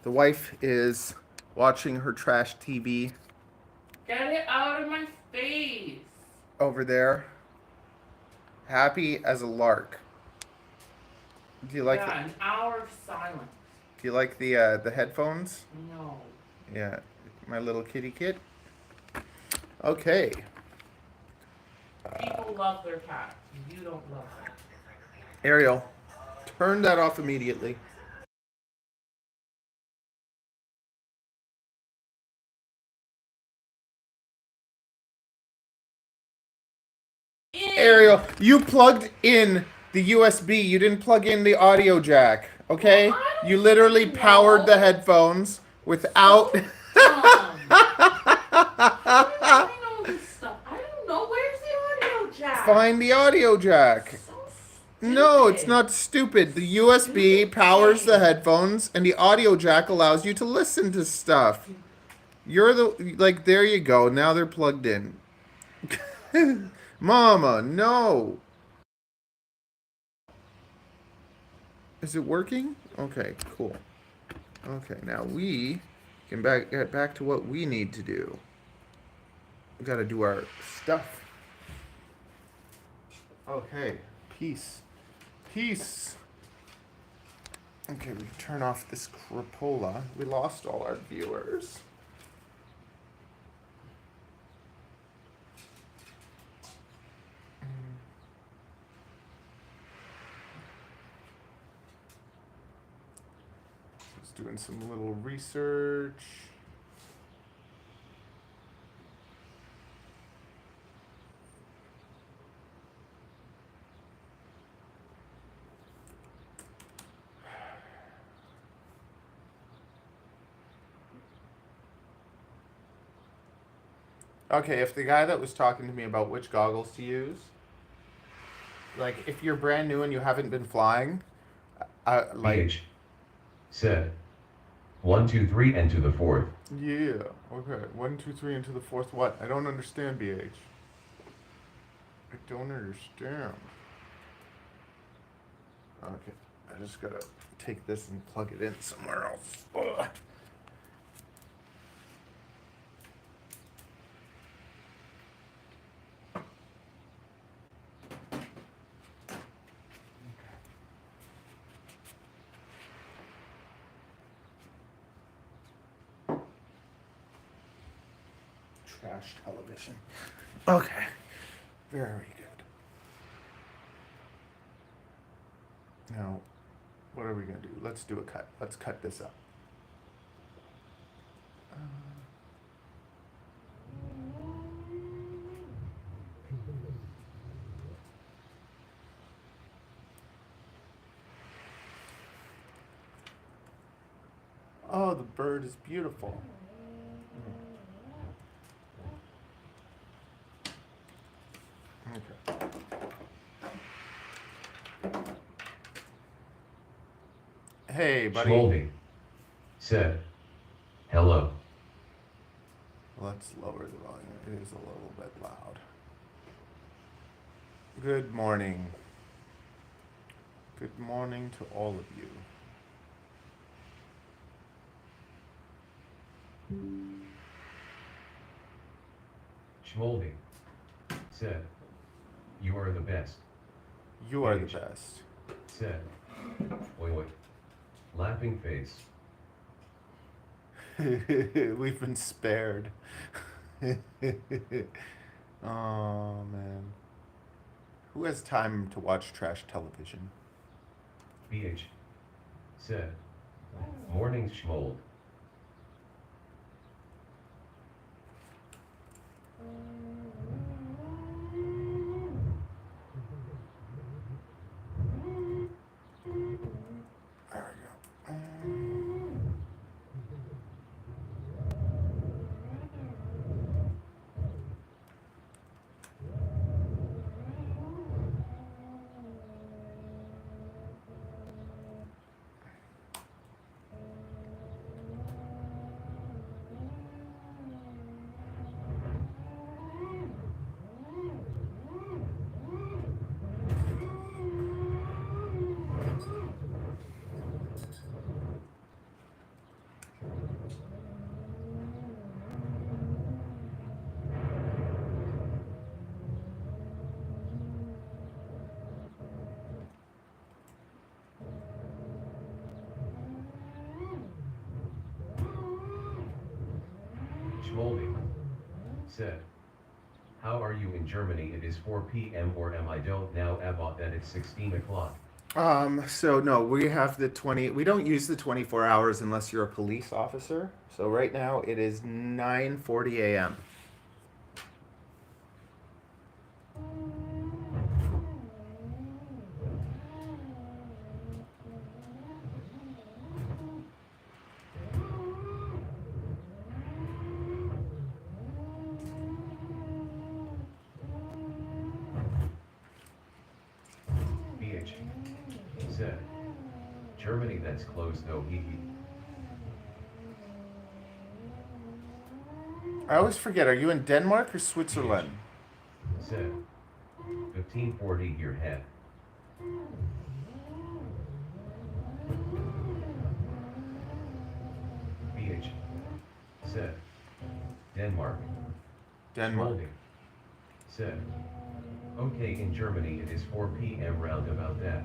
The wife is watching her trash TV Get it out of my face. over there. Happy as a lark. Do you like an hour of silence. Do you like the headphones? No. Yeah, my little kitty kit. Okay. People love their cats. You don't love them. Ariel, turn that off immediately. Ariel, you plugged in the USB. You didn't plug in the audio jack. Okay? Well, you literally powered the headphones without. So I know this stuff. I don't know. Where's the audio jack? Find the audio jack. So No, it's not stupid. The USB powers the headphones, and the audio jack allows you to listen to stuff. You're the like. There you go. Now they're plugged in. Mama, no. Is it working? Okay, cool. Okay, now we can get back to what we need to do. We gotta do our stuff. Okay, peace. Peace. Okay, we turn off this crapola. We lost all our viewers. Just doing some little research. Okay, if the guy that was talking to me about which goggles to use, like if you're brand new and you haven't been flying, like BH said 1, 2, 3 and to the fourth. Yeah. Okay. 1, 2, 3 into the fourth. What? I don't understand, BH. I don't understand. Okay. I just gotta take this and plug it in somewhere else. Ugh. Trash television. Okay. Very good. Now, what are we going to do? Let's do a cut. Let's cut this up. Oh, the bird is beautiful. Okay. Hey, buddy. Schmoldy said hello. Let's lower the volume. It is a little bit loud. Good morning. Good morning to all of you. Schmoldy said you are the best. You are the best. Said oi oi. Laughing face. We've been spared. Oh, man. Who has time to watch trash television? BH said morning Schmold. There we go. Schmolding. Said. How are you in Germany? It is 4 p.m. or am I don't know about that it's 16 o'clock. So no, we have the 20, we don't use the 24 hours unless you're a police officer. So right now it is 9:40 a.m. BH. Said. Germany that's closed though hee hee. I always forget, are you in Denmark or Switzerland? Said. 1540 your head. BH. Said. Denmark. Denmark. Schmolding. Said. Okay, in Germany it is 4 p.m. round about that.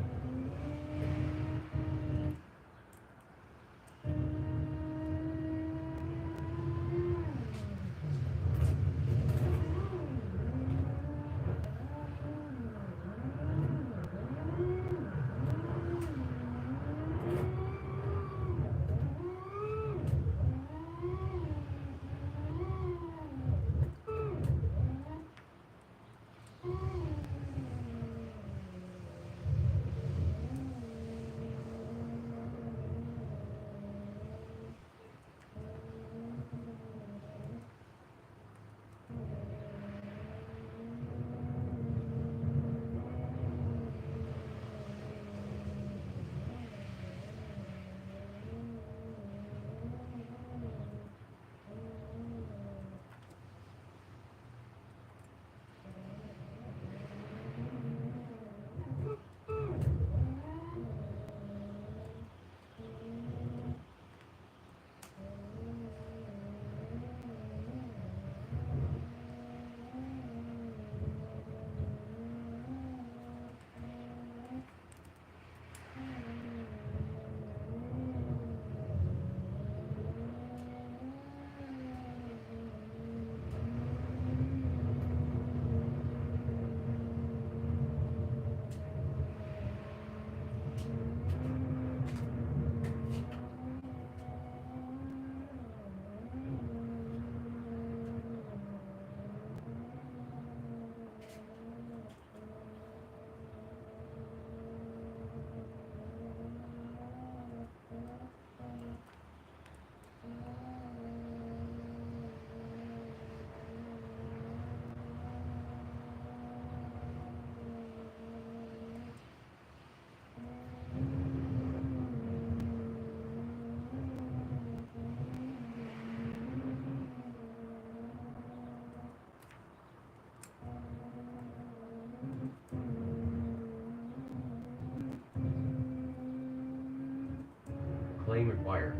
Claim required.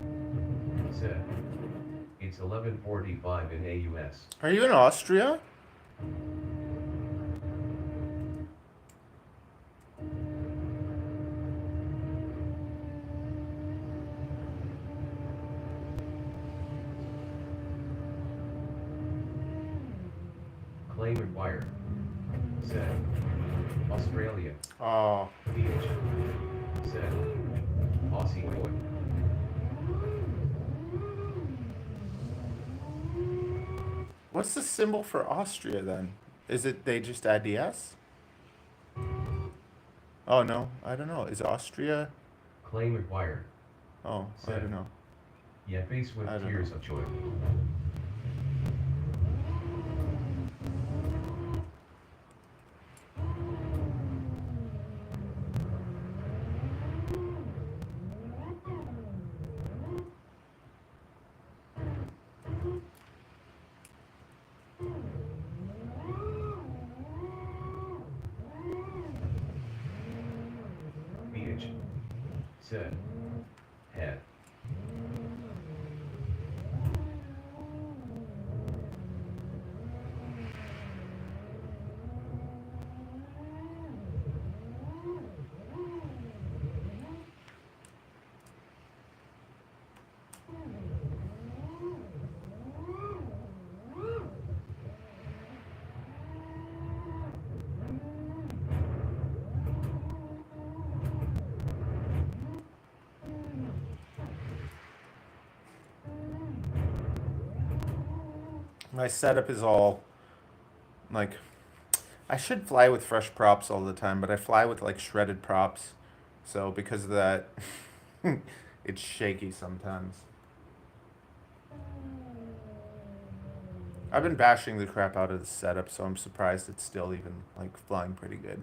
Said. It's 11:45 in AUS. Are you in Austria? Claim required. Said. Australia. Oh, BH. Said. Aussie boy. what's the symbol for Austria then? Is it they just add the S? Oh no, I don't know. Is Austria? Claim required. Oh, I Said. don't know. Yeah, face with I don't tears know. of joy. BH. Said. Head. My setup is all like, I should fly with fresh props all the time, but I fly with like shredded props. So because of that, it's shaky sometimes. I've been bashing the crap out of the setup, so I'm surprised it's still even like flying pretty good.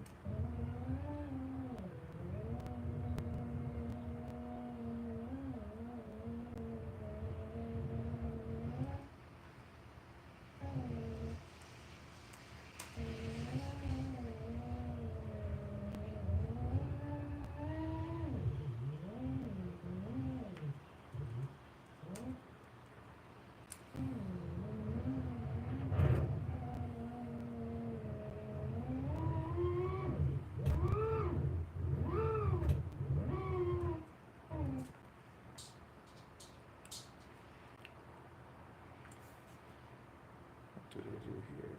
What did I do here?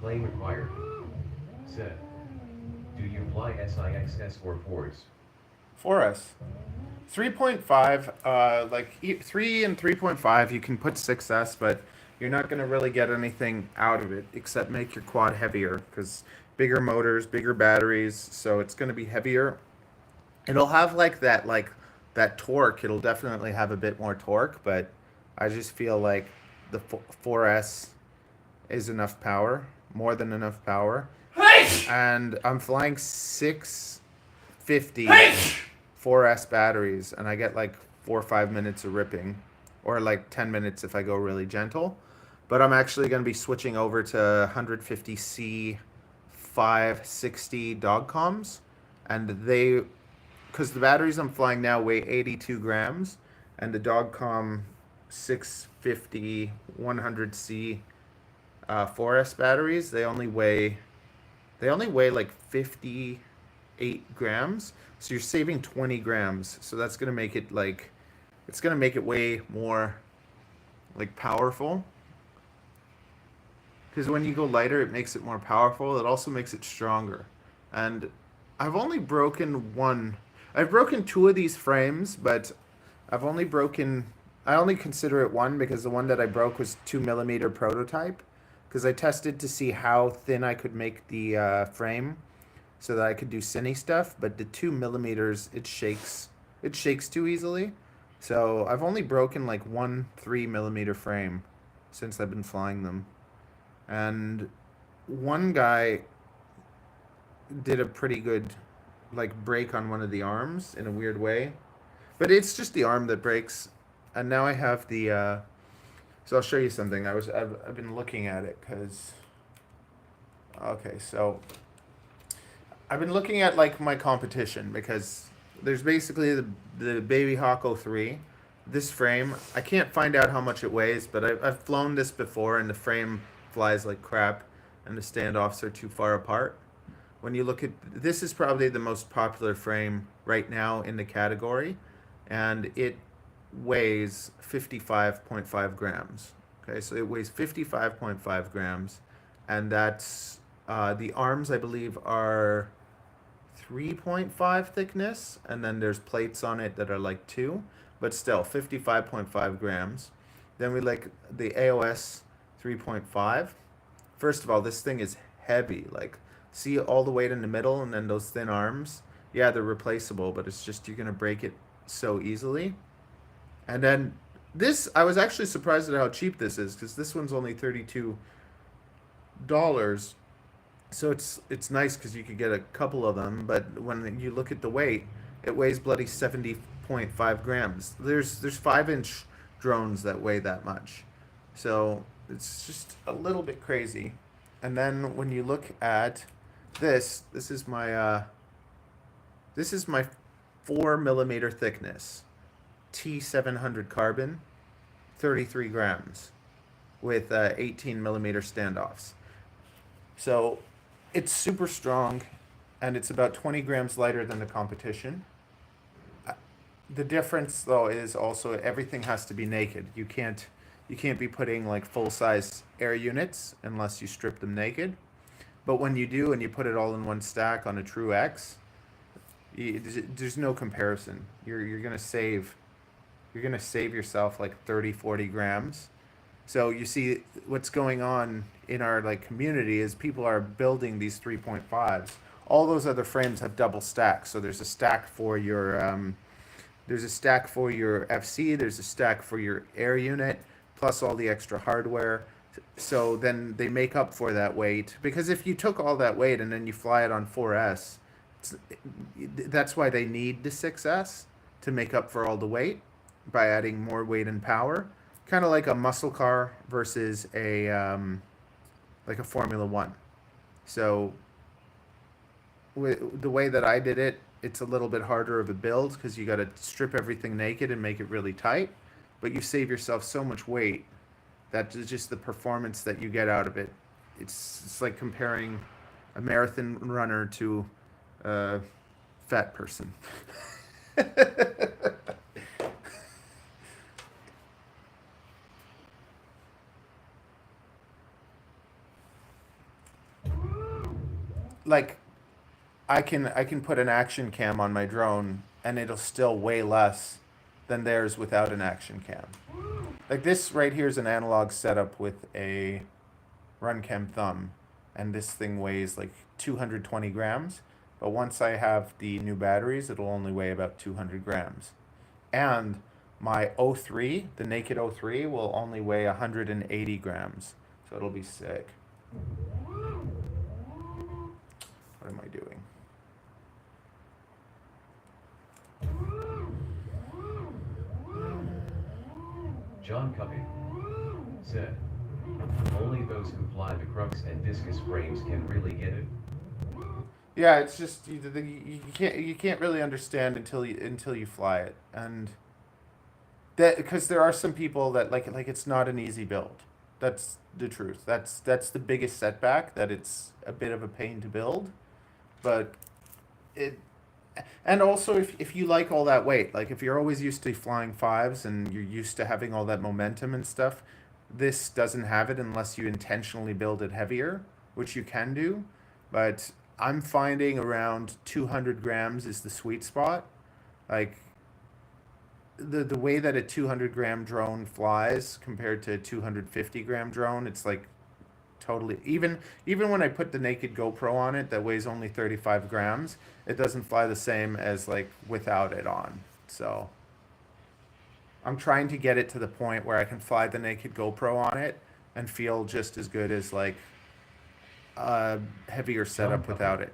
Claim required. Said. Do you fly SIXS or 4s? 4S. 3.5, like 3 and 3.5, you can put 6S, but you're not going to really get anything out of it except make your quad heavier because bigger motors, bigger batteries, so it's going to be heavier. It'll have like that torque. It'll definitely have a bit more torque, but I just feel like the 4S is enough power, more than enough power. And I'm flying 650 4S batteries, and I get like 4 or 5 minutes of ripping, or like 10 minutes if I go really gentle. But I'm actually going to be switching over to 150C 560 dog comms, and they, because the batteries I'm flying now weigh 82 grams, and the Dogcom 650 100C 4S batteries, they only weigh like 58 grams. So you're saving 20 grams. So that's gonna make it like, it's gonna make it way more like powerful. Because when you go lighter, it makes it more powerful. It also makes it stronger. And I've only broken one. I've broken 2 of these frames, but I only consider it one because the one that I broke was 2mm prototype. Because I tested to see how thin I could make the frame so that I could do cine stuff. But the 2mm, it shakes too easily. So I've only broken like 1 3mm frame since I've been flying them. And one guy did a pretty good like break on one of the arms in a weird way, but it's just the arm that breaks. And now I have the so I'll show you something. I've been looking at it because okay, so I've been looking at like my competition because there's basically the Baby Hawk 03. This frame, I can't find out how much it weighs, but I've flown this before and the frame flies like crap and the standoffs are too far apart. When you look at, this is probably the most popular frame right now in the category, and it weighs 55.5 grams. Okay, so it weighs 55.5 grams, and that's, the arms I believe are 3.5 thickness, and then there's plates on it that are like 2, but still 55.5 grams. Then we like the AOS 3.5. First of all, this thing is heavy. Like, see all the weight in the middle and then those thin arms? Yeah, they're replaceable, but it's just you're going to break it so easily. And then this, I was actually surprised at how cheap this is because this one's only $32. So it's nice because you could get a couple of them, but when you look at the weight, it weighs bloody 70.5 grams. There's 5-inch drones that weigh that much. So it's just a little bit crazy. And then when you look at this is my 4mm thickness T700 carbon, 33 grams with 18mm standoffs. So it's super strong, and it's about 20 grams lighter than the competition. The difference though is also everything has to be naked. You can't be putting like full size air units unless you strip them naked. But when you do and you put it all in one stack on a True X, there's no comparison. You're gonna save yourself like 30, 40 grams. So you see what's going on in our like community is people are building these 3.5s. All those other frames have double stacks. So there's a stack for your FC, there's a stack for your air unit, plus all the extra hardware. So then they make up for that weight. Because if you took all that weight and then you fly it on 4S, that's why they need the 6S to make up for all the weight by adding more weight and power. Kind of like a muscle car versus like a Formula One. So the way that I did it, it's a little bit harder of a build because you got to strip everything naked and make it really tight, but you save yourself so much weight that just the performance that you get out of it. It's like comparing a marathon runner to a fat person. Like I can put an action cam on my drone and it'll still weigh less than theirs without an action cam. Like this right here is an analog setup with a Runcam thumb, and this thing weighs like 220 grams. But once I have the new batteries, it'll only weigh about 200 grams. And my O3, the naked O3, will only weigh 180 grams. So it'll be sick. What am I doing? John Cuppy said, only those who fly the crux and discus frames can really get it. Yeah, it's just you can't really understand until you fly it, and that because there are some people that like it's not an easy build. That's the truth. That's the biggest setback, that it's a bit of a pain to build, but it and also if you like all that weight, like if you're always used to flying fives and you're used to having all that momentum and stuff, this doesn't have it unless you intentionally build it heavier, which you can do. But I'm finding around 200 grams is the sweet spot. Like the way that a 200-gram drone flies compared to a 250-gram drone, it's like totally even when I put the naked GoPro on it that weighs only 35 grams, it doesn't fly the same as like without it on. So I'm trying to get it to the point where I can fly the naked GoPro on it and feel just as good as like a heavier setup without it.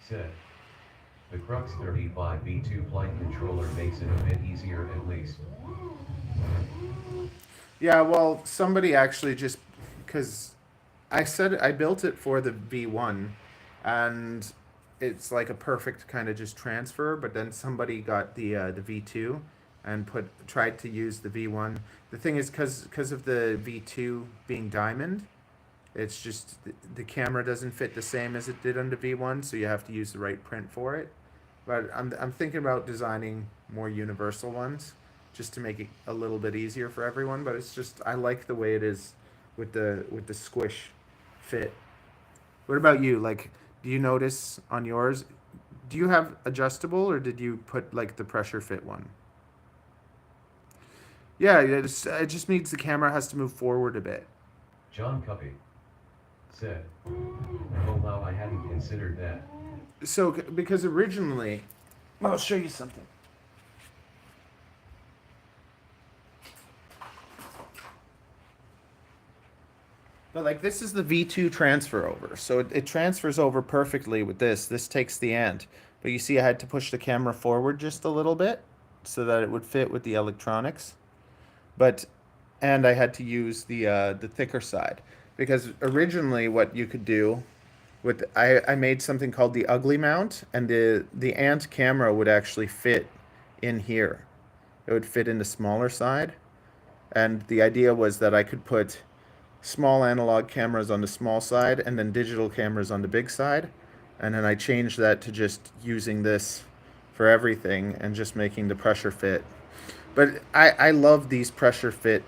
Said, the Crux 35 V2 flight controller makes it a bit easier at least. Yeah, well, somebody actually just because I built it for the V1, and it's like a perfect kind of just transfer. But then somebody got the V2 and tried to use the V1. The thing is, because of the V2 being diamond, it's just the camera doesn't fit the same as it did on the V1, so you have to use the right print for it. But I'm thinking about designing more universal ones just to make it a little bit easier for everyone. But it's just I like the way it is with the squish fit. What about you? Like, do you notice on yours? Do you have adjustable, or did you put like the pressure fit one? Yeah, it just means the camera has to move forward a bit. John Cuppy said, oh wow, I hadn't considered that. So because originally, I'll show you something. But like this is the V2 transfer over. So it transfers over perfectly with this. This takes the end. But you see I had to push the camera forward just a little bit so that it would fit with the electronics. And I had to use the thicker side. Because originally what you could do I made something called the ugly mount, and the ant camera would actually fit in here. It would fit in the smaller side. And the idea was that I could put small analog cameras on the small side and then digital cameras on the big side. And then I changed that to just using this for everything and just making the pressure fit. But I love these pressure fit.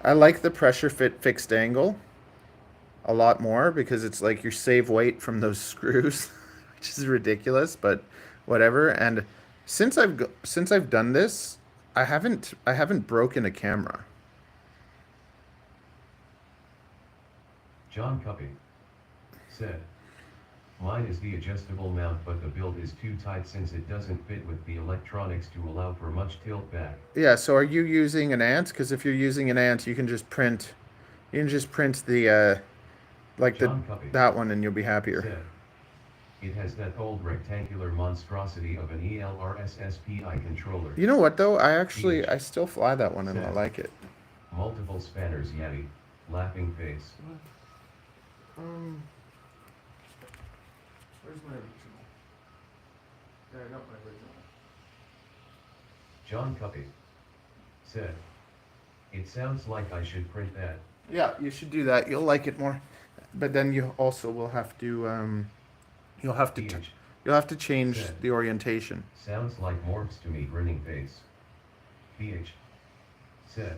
I like the pressure fit fixed angle a lot more because it's like you save weight from those screws, which is ridiculous, but whatever. And since I've done this, I haven't broken a camera. John Cuppy said, mine is the adjustable mount, but the build is too tight since it doesn't fit with the electronics to allow for much tilt back. Yeah, so are you using an ant? Because if you're using an ant, you can just print the like that one and you'll be happier. Said, it has that old rectangular monstrosity of an ELRS SPI controller. You know what though? I still fly that one and I like it. Multiple spanners, Yeti. Laughing face. Where's my original? Yeah, I got my original. John Cuppy said, it sounds like I should print that. Yeah, you should do that. You'll like it more. But then you also will have to you'll have to change said, the orientation. Sounds like morphs to me, grinning face. PH said,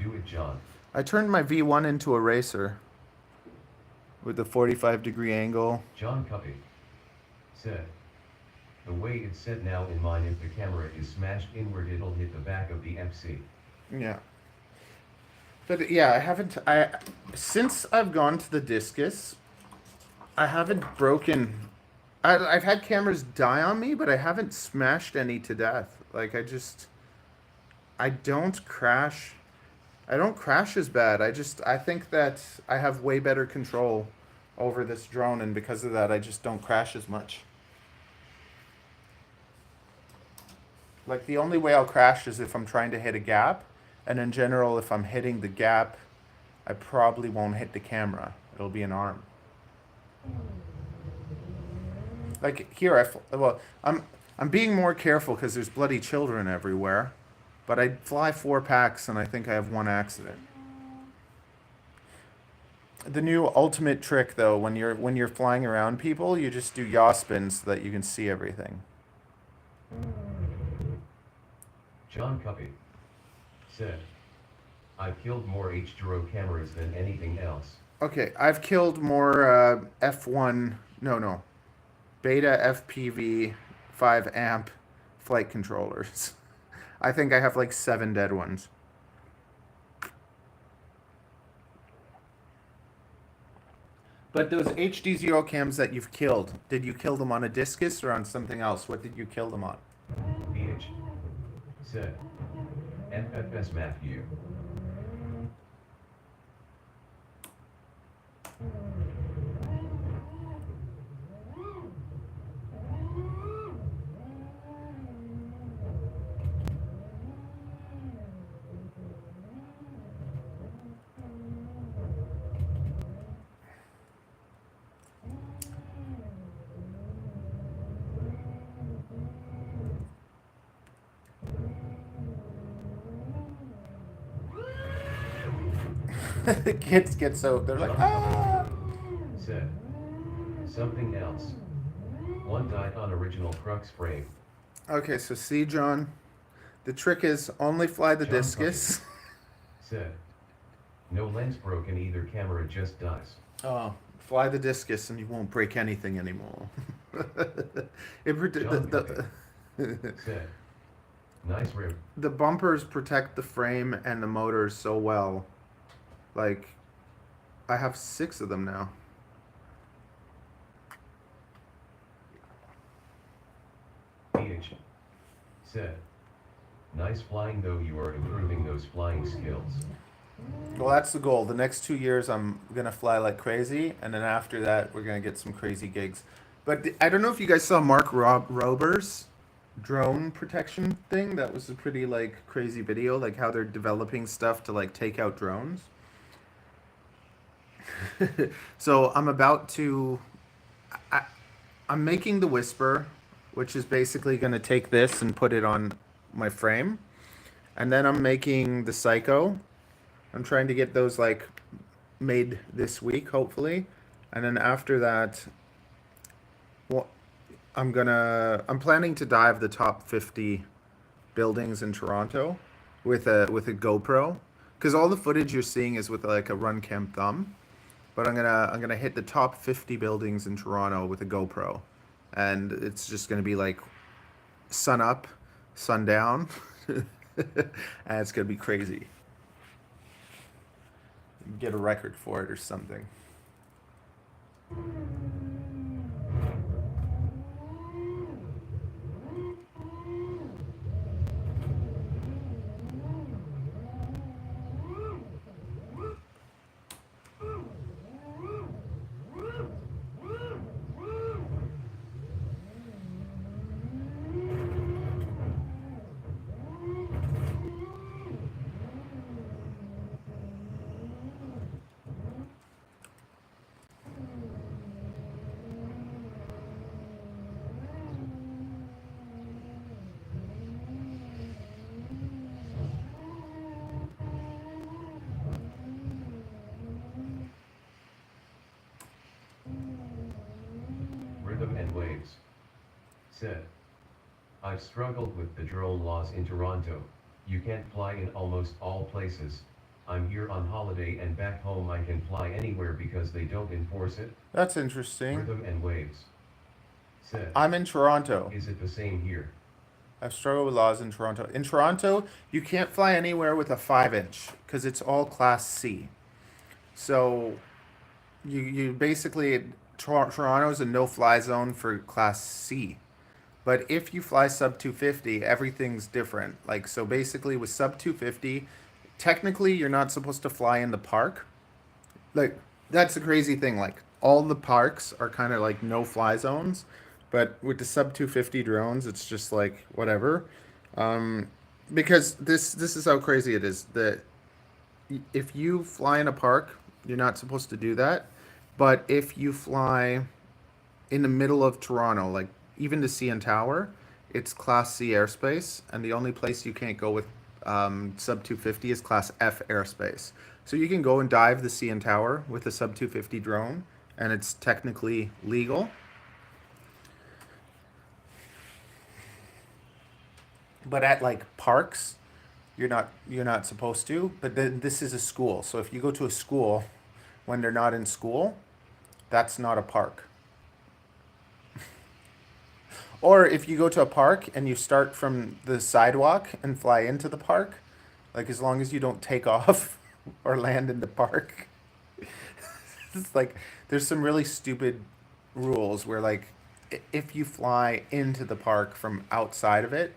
do it, John. I turned my V1 into a racer with a 45-degree angle. John Cuppy said, the way it's set now in mine, if the camera is smashed inward, it'll hit the back of the FC. Yeah. But yeah, since I've gone to the discus, I haven't broken, I've had cameras die on me, but I haven't smashed any to death. Like I don't crash as bad. I think that I have way better control over this drone, and because of that, I just don't crash as much. Like the only way I'll crash is if I'm trying to hit a gap, and in general, if I'm hitting the gap, I probably won't hit the camera. It'll be an arm. Like here, I'm being more careful because there's bloody children everywhere, but I fly 4 packs and I think I have 1 accident. The new ultimate trick though, when you're flying around people, you just do yaw spins so that you can see everything. John Cuppy said, I've killed more H2O cameras than anything else. Okay, I've killed more Beta FPV 5 amp flight controllers. I think I have like 7 dead ones. But those HD Zero cams that you've killed, did you kill them on a discus or on something else? What did you kill them on? PH said, FFS Matthew. The kids get so, they're like, ah! Said, something else. One died on original crux frame. Okay, so see, John, the trick is only fly the John discus. Said, no lens broken, either camera just dies. Oh, fly the discus and you won't break anything anymore. Said, nice rib. The bumpers protect the frame and the motors so well. Like, I have 6 of them now. PH said, nice flying though, you are improving those flying skills. Well, that's the goal. The next 2 years, I'm going to fly like crazy. And then after that, we're going to get some crazy gigs. But I don't know if you guys saw Mark Rober's drone protection thing. That was a pretty, like, crazy video. Like, how they're developing stuff to, like, take out drones. So I'm about to... I'm making the Whisper, which is basically going to take this and put it on my frame. And then I'm making the Psycho. I'm trying to get those like made this week, hopefully, and then after that, well, I'm planning to dive the top 50 buildings in Toronto with a GoPro, because all the footage you're seeing is with like a Runcam thumb, but I'm gonna hit the top 50 buildings in Toronto with a GoPro, and it's just gonna be like sun up, sun down, and it's gonna be crazy. Get a record for it or something. Rhythm and Waves said, I've struggled with the drone laws in Toronto. You can't fly in almost all places. I'm here on holiday and back home I can fly anywhere because they don't enforce it. That's interesting. Rhythm and Waves said, I'm in Toronto. is it the same here? I've struggled with laws in Toronto. In Toronto, you can't fly anywhere with a 5-inch because it's all Class C. So you basically Toronto is a no-fly zone for Class C. But if you fly sub 250, everything's different. Like, so basically with sub 250, technically you're not supposed to fly in the park. Like, that's the crazy thing. Like, all the parks are kind of like no-fly zones. But with the sub 250 drones, it's just like whatever. Because this is how crazy it is. That if you fly in a park, you're not supposed to do that. But if you fly in the middle of Toronto, like even the CN Tower, it's Class C airspace, and the only place you can't go with sub 250 is Class F airspace. So you can go and dive the CN Tower with a sub 250 drone, and it's technically legal. But at like parks, you're not supposed to. But then this is a school, so if you go to a school when they're not in school, that's not a park. Or if you go to a park and you start from the sidewalk and fly into the park, like as long as you don't take off or land in the park. It's like there's some really stupid rules where like if you fly into the park from outside of it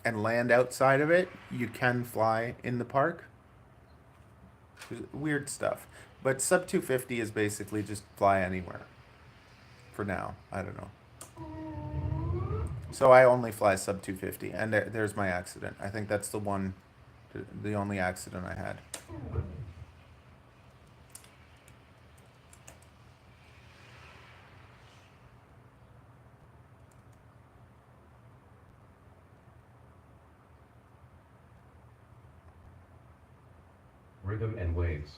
and land outside of it, you can fly in the park. There's weird stuff. But sub 250 is basically just fly anywhere. For now, I don't know. So I only fly sub 250, and there's my accident. I think that's the only accident I had. Rhythm and Waves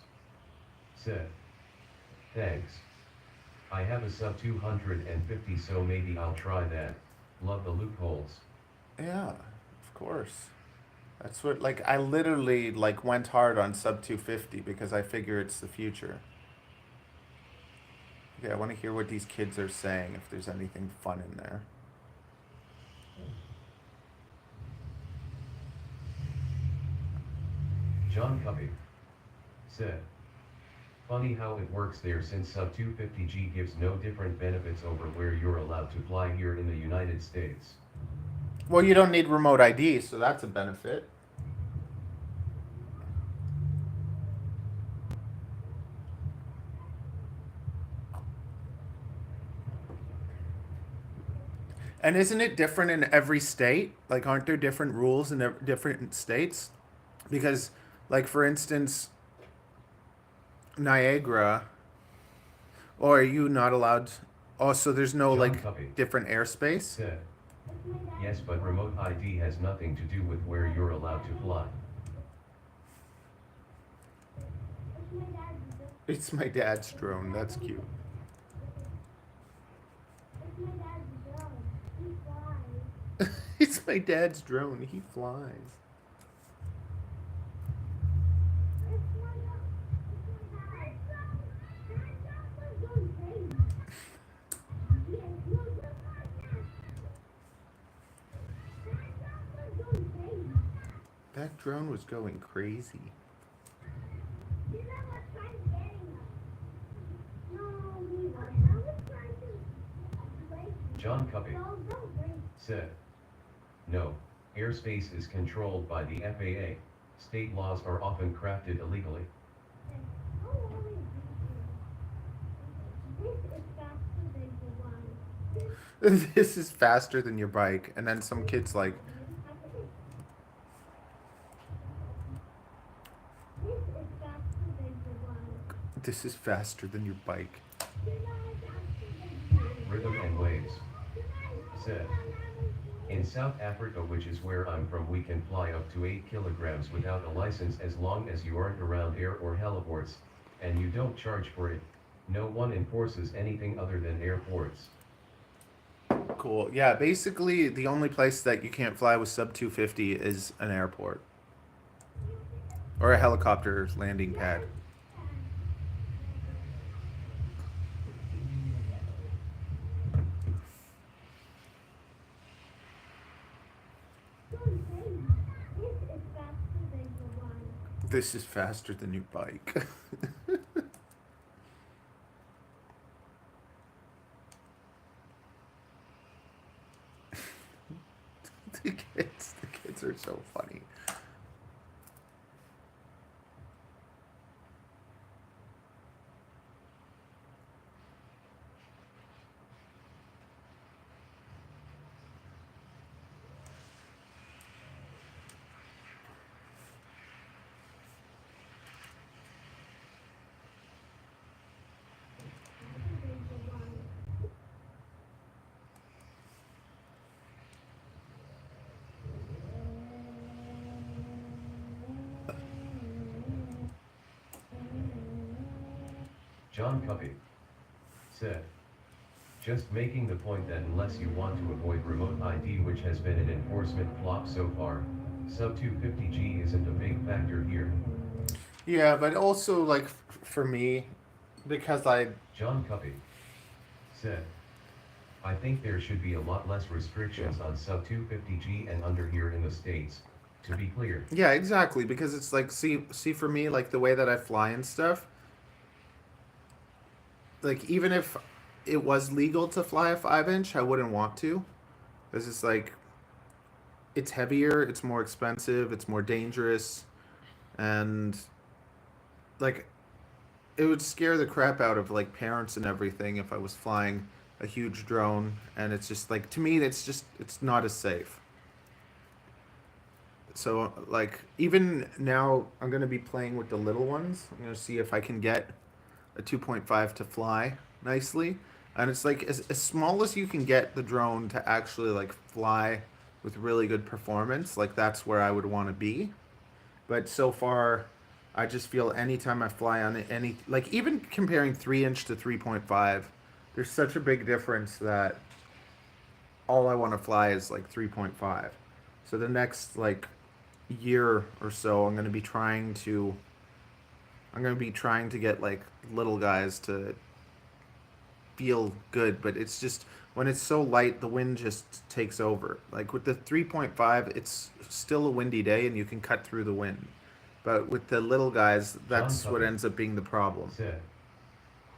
said, thanks. I have a sub 250, so maybe I'll try that. Love the loopholes. Yeah, of course. That's what, like, I literally, like, went hard on sub 250 because I figure it's the future. Okay, I want to hear what these kids are saying, if there's anything fun in there. John Covey said, funny how it works there, since sub 250G gives no different benefits over where you're allowed to fly here in the United States. Well, you don't need remote ID, so that's a benefit. And isn't it different in every state? Like, aren't there different rules in different states? Because, like, for instance, Niagara, or are you not allowed? Oh, so there's no John like Covey different airspace? said, yes, but remote ID has nothing to do with where you're allowed to fly. It's my dad's drone. That's cute. It's my dad's drone. He flies. That drone was going crazy. John Cuppy said, no, airspace is controlled by the FAA. State laws are often crafted illegally. This is faster than your bike. And then some kids like, this is faster than your bike. Rhythm and Waves said, in South Africa, which is where I'm from, we can fly up to 8 kilograms without a license as long as you aren't around air or heliports, and you don't charge for it. No one enforces anything other than airports. Cool. Yeah, basically the only place that you can't fly with sub 250 is an airport. Or a helicopter landing pad. This is faster than your bike. The kids are so funny. John Cuppy said, just making the point that unless you want to avoid remote ID, which has been an enforcement flop so far, sub 250G isn't a big factor here. Yeah, but also like for me, because John Cuppy said, I think there should be a lot less restrictions on sub 250G and under here in the States, to be clear. Yeah, exactly, because it's like, see for me, like the way that I fly and stuff, like even if it was legal to fly a 5-inch, I wouldn't want to, because it's like, it's heavier, it's more expensive, it's more dangerous, and like it would scare the crap out of like parents and everything if I was flying a huge drone, and it's just like, to me it's not as safe. So like even now I'm going to be playing with the little ones. I'm going to see if I can get a 2.5 to fly nicely, and it's like as small as you can get the drone to actually like fly with really good performance, like that's where I would want to be. But so far I just feel anytime I fly on any, like even comparing 3-inch to 3.5, there's such a big difference that all I want to fly is like 3.5. So the next like year or so I'm going to be trying to get like little guys to feel good, but it's just when it's so light, the wind just takes over. Like with the 3.5, it's still a windy day and you can cut through the wind. But with the little guys, that's what ends up being the problem. Said,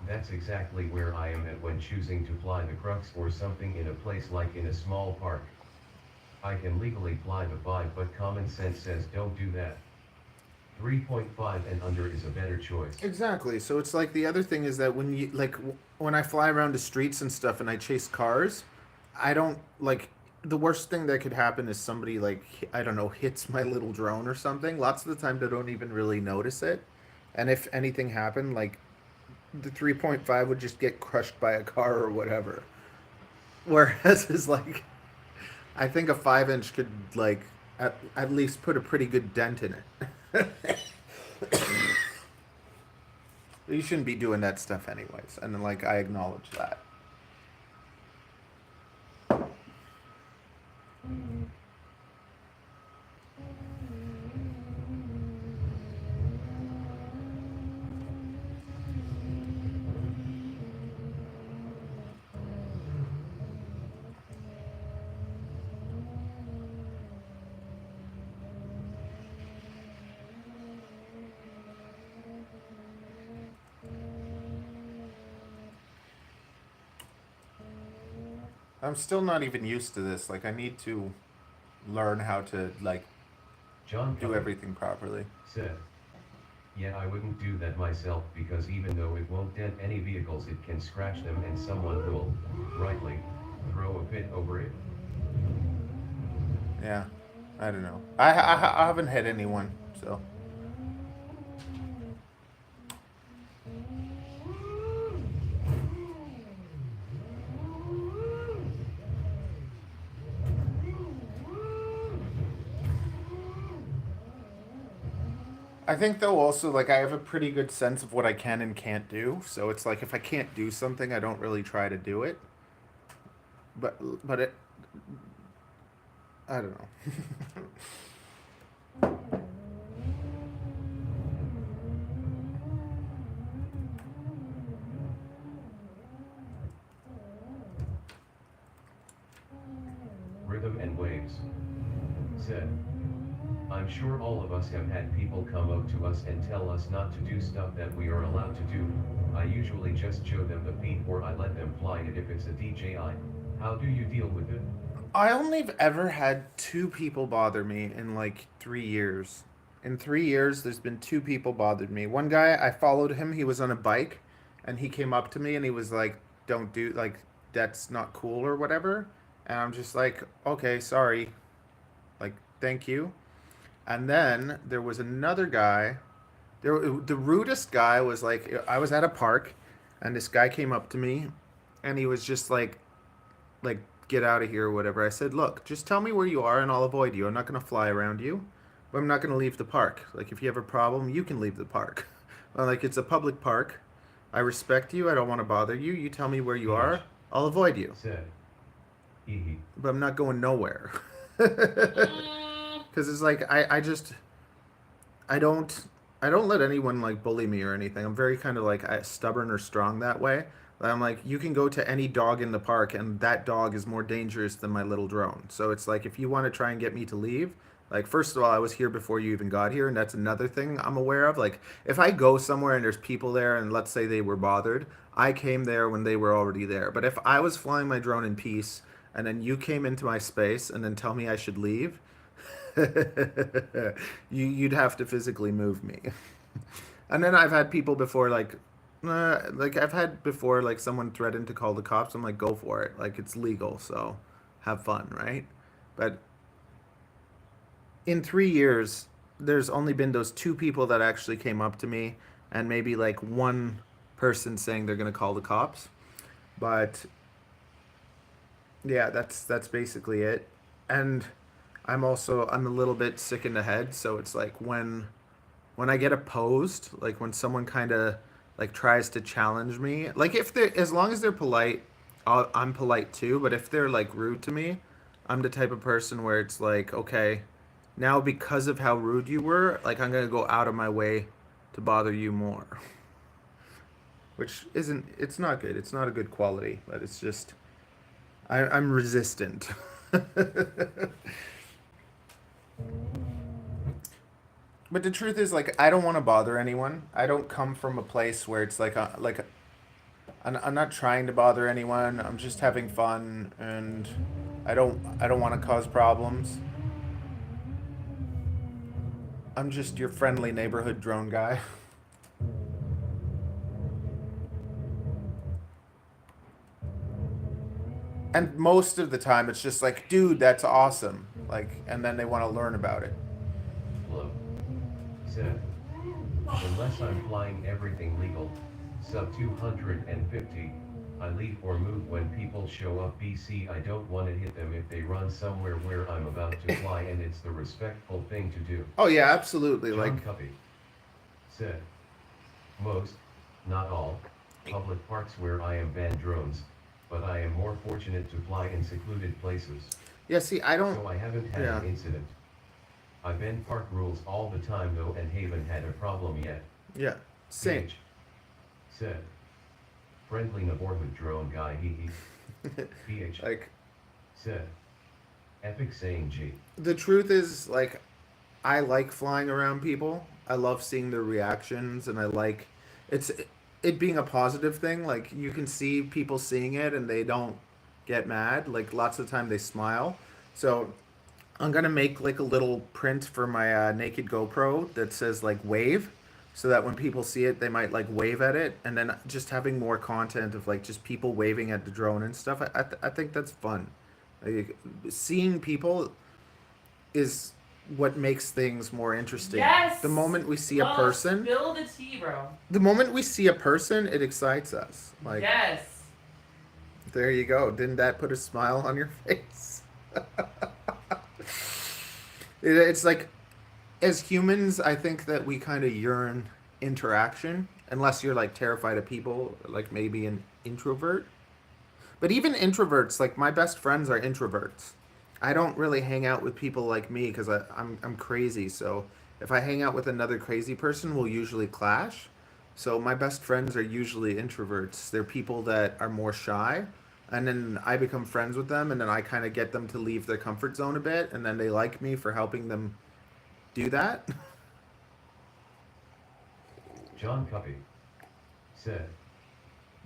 that's exactly where I am at when choosing to fly the Crux or something in a place like in a small park. I can legally fly the 5, but common sense says don't do that. 3.5 and under is a better choice. Exactly. So it's like the other thing is that when you like when I fly around the streets and stuff and I chase cars, I don't like, the worst thing that could happen is somebody like, I don't know, hits my little drone or something. Lots of the time they don't even really notice it. And if anything happened, like the 3.5 would just get crushed by a car or whatever. Whereas is like, I think a 5-inch could like at least put a pretty good dent in it. You shouldn't be doing that stuff anyways. And then, like, I acknowledge that. I'm still not even used to this. Like, I need to learn how to, like, John do Covey everything properly. said, yeah, I wouldn't do that myself because even though it won't dent any vehicles, it can scratch them and someone will, rightly, throw a fit over it. Yeah, I don't know. I haven't hit anyone, so. I think though also like I have a pretty good sense of what I can and can't do. So it's like if I can't do something, I don't really try to do it. But it I don't know. Rhythm and Waves said, I'm sure all of us have had people come up to us and tell us not to do stuff that we are allowed to do. I usually just show them the beat or I let them fly it if it's a DJI. How do you deal with it? I only have ever had 2 people bother me in like 3 years. In 3 years, there's been 2 people bothered me. One guy, I followed him. He was on a bike, and he came up to me and he was like, "Don't do like that's not cool or whatever." And I'm just like, "Okay, sorry. Like, thank you." And then there was another guy. The rudest guy was like, I was at a park, and this guy came up to me, and he was just like get out of here or whatever. I said, look, just tell me where you are and I'll avoid you. I'm not going to fly around you, but I'm not going to leave the park. Like if you have a problem, you can leave the park. Like it's a public park. I respect you. I don't want to bother you. You tell me where you are. I'll avoid you. Said, hee. But I'm not going nowhere. Because it's like I don't let anyone like bully me or anything. I'm very kind of like stubborn or strong that way. I'm like, you can go to any dog in the park, and that dog is more dangerous than my little drone. So it's like, if you want to try and get me to leave, like, first of all, I was here before you even got here, and that's another thing I'm aware of. Like, if I go somewhere and there's people there, and let's say they were bothered, I came there when they were already there. But if I was flying my drone in peace, and then you came into my space, and then tell me I should leave, you'd have to physically move me. And then I've had people before like I've had before like someone threatened to call the cops. I'm like, go for it. Like it's legal, so have fun, right? But in 3 years, there's only been those 2 people that actually came up to me, and maybe like one person saying they're gonna call the cops. But yeah, that's basically it. And I'm a little bit sick in the head, so it's like when I get opposed, like when someone kind of like tries to challenge me, like if they're as long as they're polite, I'm polite too. But if they're like rude to me, I'm the type of person where it's like, okay, now because of how rude you were, like I'm gonna go out of my way to bother you more. Which it's not good. It's not a good quality, but it's just I'm resistant. But the truth is, like, I don't want to bother anyone. I don't come from a place where it's like I'm not trying to bother anyone. I'm just having fun, and I don't want to cause problems. I'm just your friendly neighborhood drone guy. And most of the time, it's just like, dude, that's awesome. Like, and then they want to learn about it. Hello. Said, unless I'm flying everything legal, sub 250, I leave or move when people show up. BC, I don't want to hit them if they run somewhere where I'm about to fly, and it's the respectful thing to do. Oh yeah, absolutely. John Like, Covey said, most Not all public parks where I am banned drones, but I am more fortunate to fly in secluded places. Yeah, see, I don't. So I haven't had Yeah. an incident. I bend park rules all the time though and haven't had a problem yet. Yeah. Same. PH said. Friendly neighborhood drone guy hee hee. PH Like, said. Epic saying G. the truth is, like, I like flying around people. I love seeing their reactions, and I like it's it being a positive thing. Like, you can see people seeing it and they don't get mad. Like, lots of the time they smile. So I'm gonna make like a little print for my naked GoPro that says like wave, so that when people see it, they might like wave at it, and then just having more content of like just people waving at the drone and stuff. I think that's fun. Like, seeing people is what makes things more interesting. Yes. The moment we see a Love, person, Spill the tea, bro. the moment we see a person, it excites us. Like, Yes. there you go. Didn't that put a smile on your face? It's like, as humans, I think that we kind of yearn interaction, unless you're like terrified of people, like maybe an introvert. But even introverts, like my best friends are introverts. I don't really hang out with people like me because I'm crazy. So if I hang out with another crazy person, we'll usually clash. So my best friends are usually introverts. They're people that are more shy, and then I become friends with them, and then I kind of get them to leave their comfort zone a bit, and then they like me for helping them do that. John Cuppy said.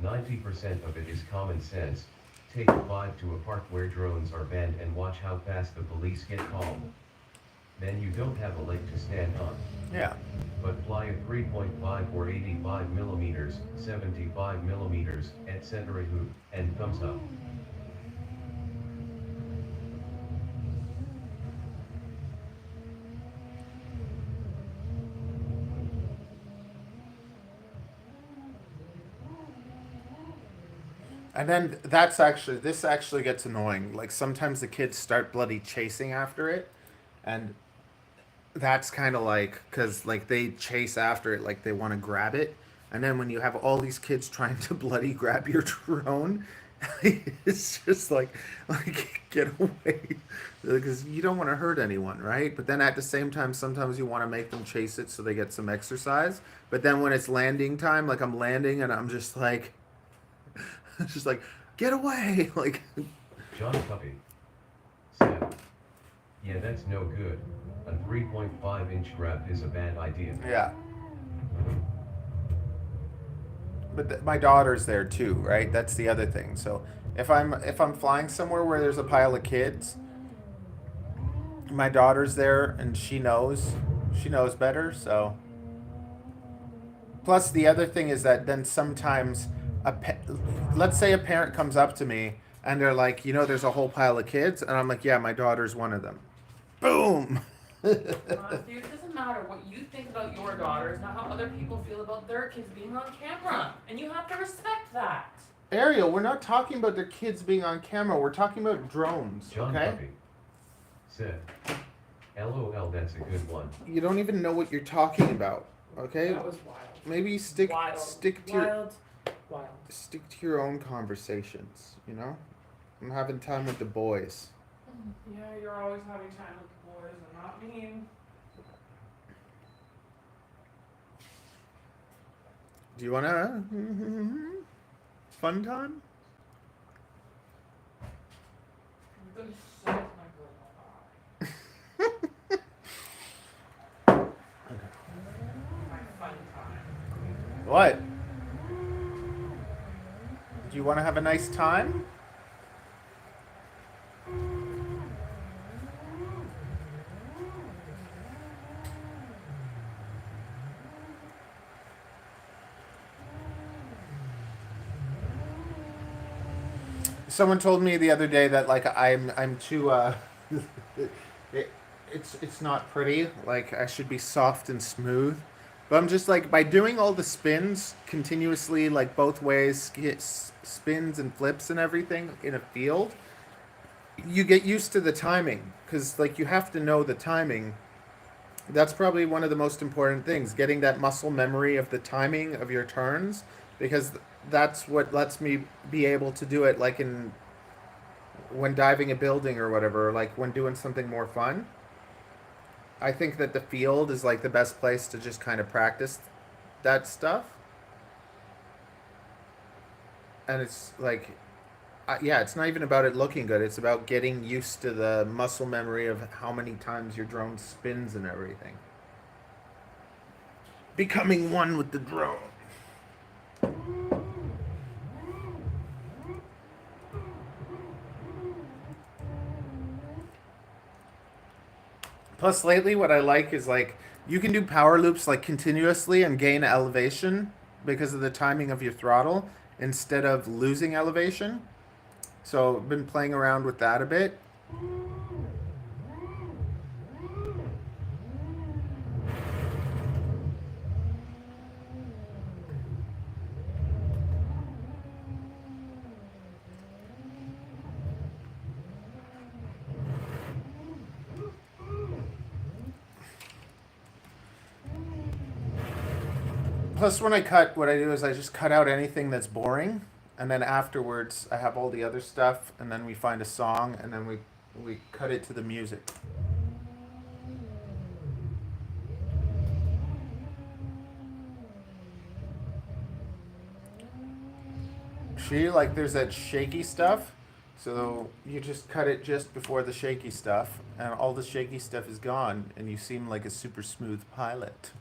90% of it is common sense. Take a 5 to a park where drones are banned and watch how fast the police get called. Then you don't have a leg to stand on. Yeah. But fly a 3.5 or 85 millimeters, 75 millimeters, etc. Who, and thumbs up. And then this actually gets annoying. Like sometimes the kids start bloody chasing after it, and that's kind of like because like they chase after it like they want to grab it, and then when you have all these kids trying to bloody grab your drone, it's just like get away, because you don't want to hurt anyone, right? But then at the same time, sometimes you want to make them chase it so they get some exercise. But then when it's landing time, like I'm landing and I'm just like. Just like, get away! Like, John Cuppy said. Yeah, that's no good. A 3.5-inch grab is a bad idea. yeah. But my daughter's there too, right? That's the other thing. So if I'm flying somewhere where there's a pile of kids, my daughter's there and she knows better. So plus the other thing is that then sometimes let's say a parent comes up to me and they're like, there's a whole pile of kids, and I'm like, yeah, my daughter's one of them. Boom. Dude, it doesn't matter what you think about your daughter. It's not how other people feel about their kids being on camera. And you have to respect that. Ariel, we're not talking about their kids being on camera. We're talking about drones, John okay? Cuppy said. LOL, that's a good one. You don't even know what you're talking about, okay? That was wild. Maybe stick Wild. stick to your own conversations, I'm having time with the boys. Yeah, you're always having time with the boys and not me. Do you want to fun time? I'm gonna suck my my fun time. What? Do you want to have a nice time? Someone told me the other day that like I'm too it's not pretty. Like I should be soft and smooth. But I'm just like, by doing all the spins continuously, like both ways, spins and flips and everything in a field, you get used to the timing, because like you have to know the timing That's probably one of the most important things, getting that muscle memory of the timing of your turns, because that's what lets me be able to do it like in when diving a building or whatever, or like when doing something more fun. I think that the field is like the best place to just kind of practice that stuff. And it's like, yeah, it's not even about it looking good. It's about getting used to the muscle memory of how many times your drone spins and everything. Becoming one with the drone. Plus, lately, what I like is like you can do power loops like continuously and gain elevation because of the timing of your throttle instead of losing elevation. So, I've been playing around with that a bit. Plus, when I cut, what I do is I just cut out anything that's boring, and then afterwards I have all the other stuff, and then we find a song, and then we cut it to the music. See, like there's that shaky stuff, so you just cut it just before the shaky stuff, and all the shaky stuff is gone, and you seem like a super smooth pilot.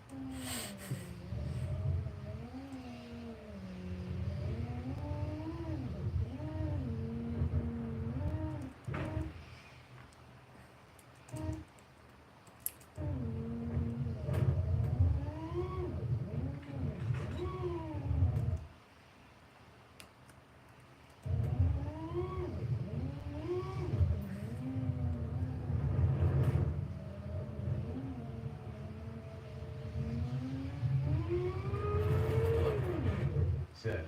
Said.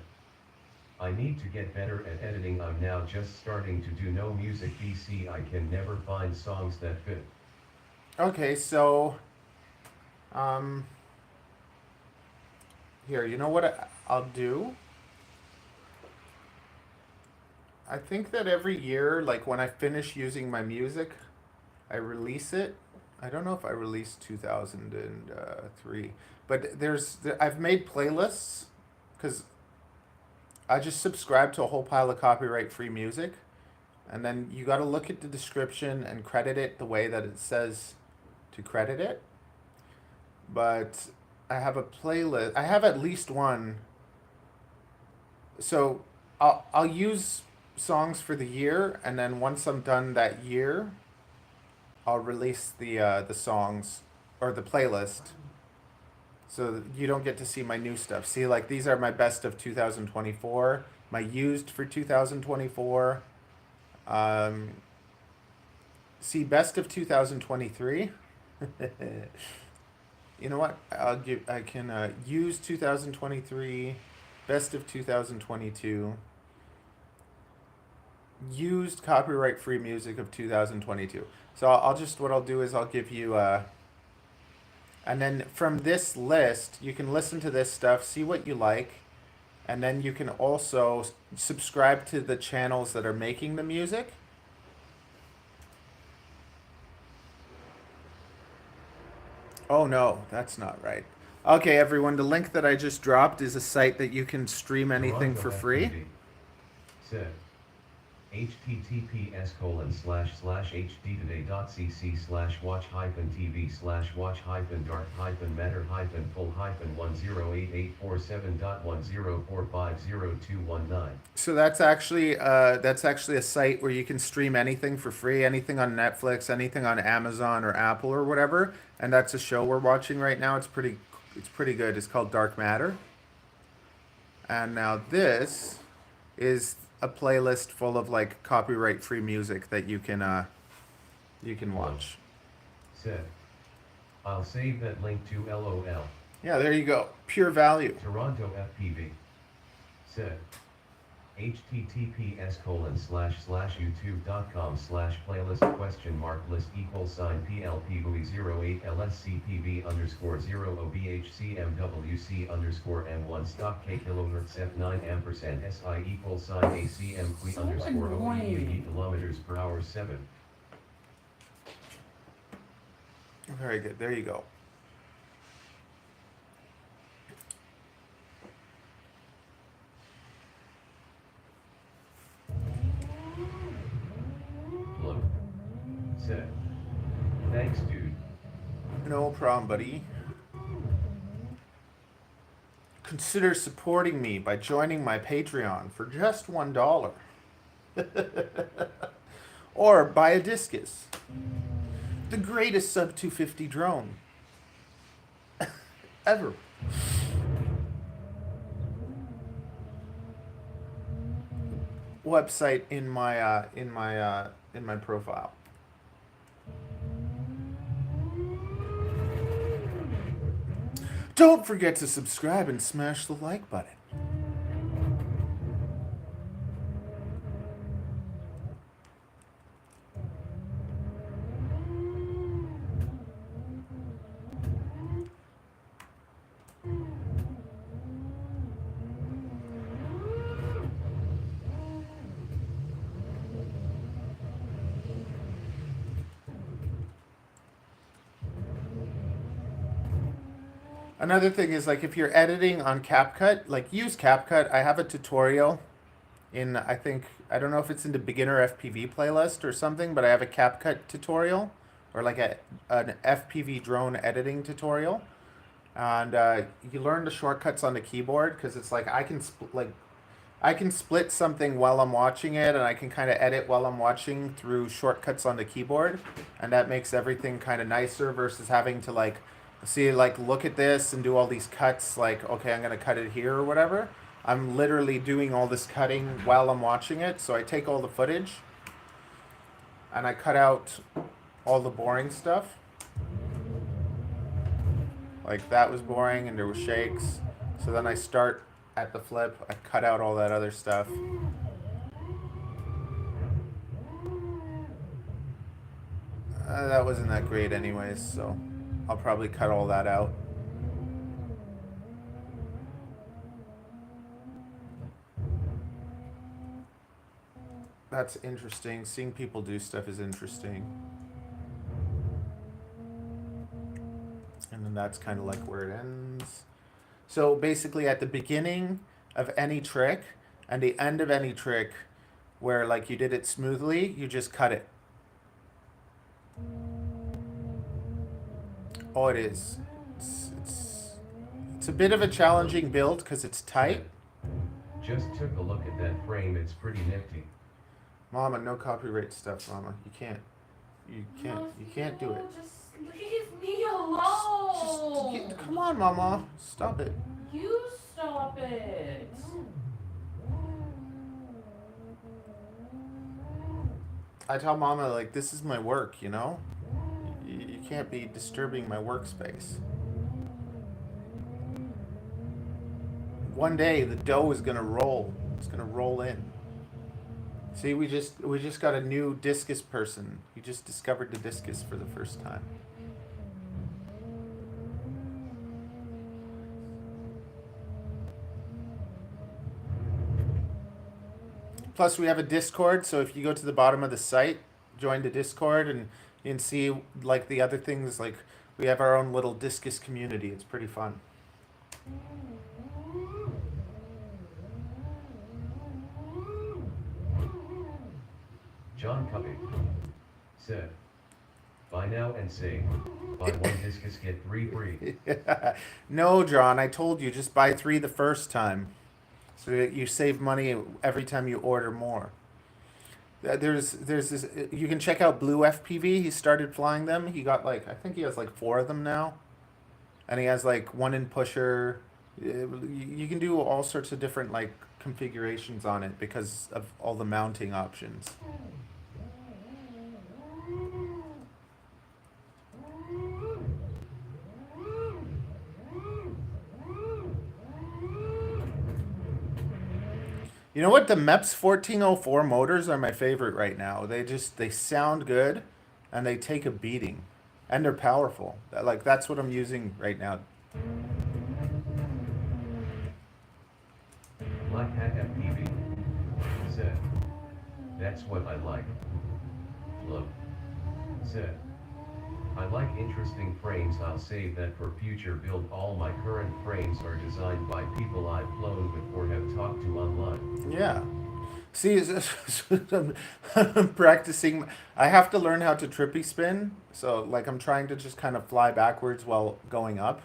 I need to get better at editing. I'm now just starting to do no music DC. I can never find songs that fit. Okay, so, um, here, you know what I'll do? I think that every year, like when I finish using my music, I release it. I don't know if I released 2003, but I've made playlists because I just subscribe to a whole pile of copyright free music, and then you got to look at the description and credit it the way that it says to credit it. But I have a playlist. I have at least one. So I'll use songs for the year, and then once I'm done that year, I'll release the songs or the playlist. So you don't get to see my new stuff. See, like these are my best of 2024, my used for 2024. Um, see, best of 2023. You know what? I can use 2023, best of 2022, used copyright free music of 2022. So what I'll do is I'll give you and then from this list, you can listen to this stuff, see what you like, and then you can also subscribe to the channels that are making the music. Oh no, that's not right. Okay, everyone, the link that I just dropped is a site that you can stream anything for free. Said. https://http://watch-tv/watch-dark-matter-matter-full-matter-hyphen-tv/watch-dark-matter-full-matter-10.08847.10.45010. So that's actually a site where you can stream anything for free, anything on Netflix, anything on Amazon or Apple or whatever. And that's a show we're watching right now. It's pretty good. It's called Dark Matter. And now this is a playlist full of like copyright free music that you can watch. Said. I'll save that link to LOL. Yeah, there you go. Pure value. Toronto FPV. Said. https://youtube.com/playlist?list PLP_08LSCPV_0BHCMWC_M1 stock K kilohertz F9 ampersand SI =ACM qui So underscore OE annoying. kilometers per hour 7. Very good. There you go. Hello. Said. Thanks, dude. No problem, buddy. Consider supporting me by joining my Patreon for just $1. Or buy a discus. The greatest sub 250 drone ever. Website in my profile. Don't forget to subscribe and smash the like button. Another thing is, like, if you're editing on CapCut, like, use CapCut. I have a tutorial in, I don't know if it's in the beginner FPV playlist or something, but I have a CapCut tutorial, or like an FPV drone editing tutorial. And you learn the shortcuts on the keyboard, because it's like I can split something while I'm watching it, and I can kind of edit while I'm watching through shortcuts on the keyboard, and that makes everything kind of nicer versus having to look at this and do all these cuts, like, okay, I'm going to cut it here or whatever. I'm literally doing all this cutting while I'm watching it, so I take all the footage and I cut out all the boring stuff. Like, that was boring and there were shakes. So then I start at the flip, I cut out all that other stuff. That wasn't that great anyways, so I'll probably cut all that out. That's interesting. Seeing people do stuff is interesting. And then that's kind of like where it ends. So basically at the beginning of any trick and the end of any trick where, like, you did it smoothly, you just cut it. Oh, it is. It's a bit of a challenging build because it's tight. Just took a look at that frame, it's pretty nifty. Mama, no copyright stuff, Mama. You can't do it. Just leave me alone. Come on, Mama. Stop it. You stop it. I tell Mama, like, this is my work, you know? You can't be disturbing my workspace. One day the dough is gonna roll. It's gonna roll in. See, we just got a new discus person. He just discovered the discus for the first time. Plus, we have a Discord, so if you go to the bottom of the site, join the Discord, and you can see, like, the other things. Like, we have our own little discus community. It's pretty fun. John Cubby said, buy now and save. Buy one discus, get 3 free. No, John, I told you, just buy 3 the first time, so that you save money every time you order more. There's this, you can check out Blue FPV. He started flying them. He got, like, I think he has like 4 of them now, and he has like 1 in pusher. You can do all sorts of different, like, configurations on it because of all the mounting options. You know what? The MEPS 1404 motors are my favorite right now. They sound good, and they take a beating, and they're powerful. Like that's what I'm using right now. Black Hat FPV said, that's what I like. Flo said, I like interesting frames. I'll save that for future build. All my current frames are designed by people I've flown with or have talked to online. Yeah. See, I'm practicing. I have to learn how to trippy spin. So, like, I'm trying to just kind of fly backwards while going up.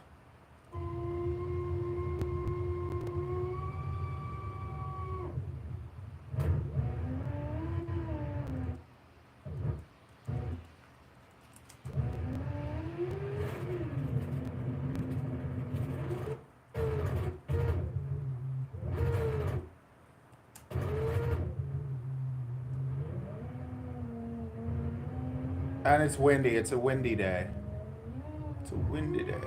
And it's windy. It's a windy day. It's a windy day.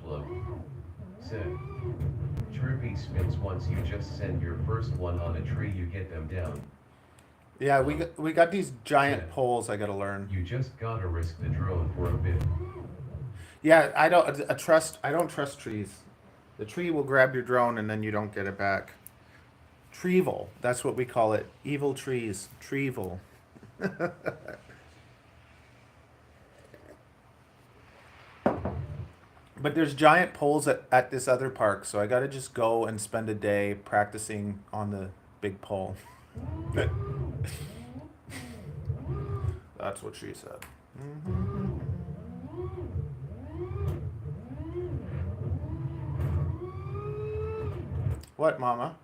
Flo said, trippy spins. Once you just send your first one on a tree, you get them down. Yeah, we got these giant poles I gotta learn. You just gotta risk the drone for a bit. Yeah, I don't trust trees. The tree will grab your drone and then you don't get it back. Treevil, that's what we call it. Evil trees. Treevil. But there's giant poles at this other park, so I gotta just go and spend a day practicing on the big pole. That's what she said. What, Mama?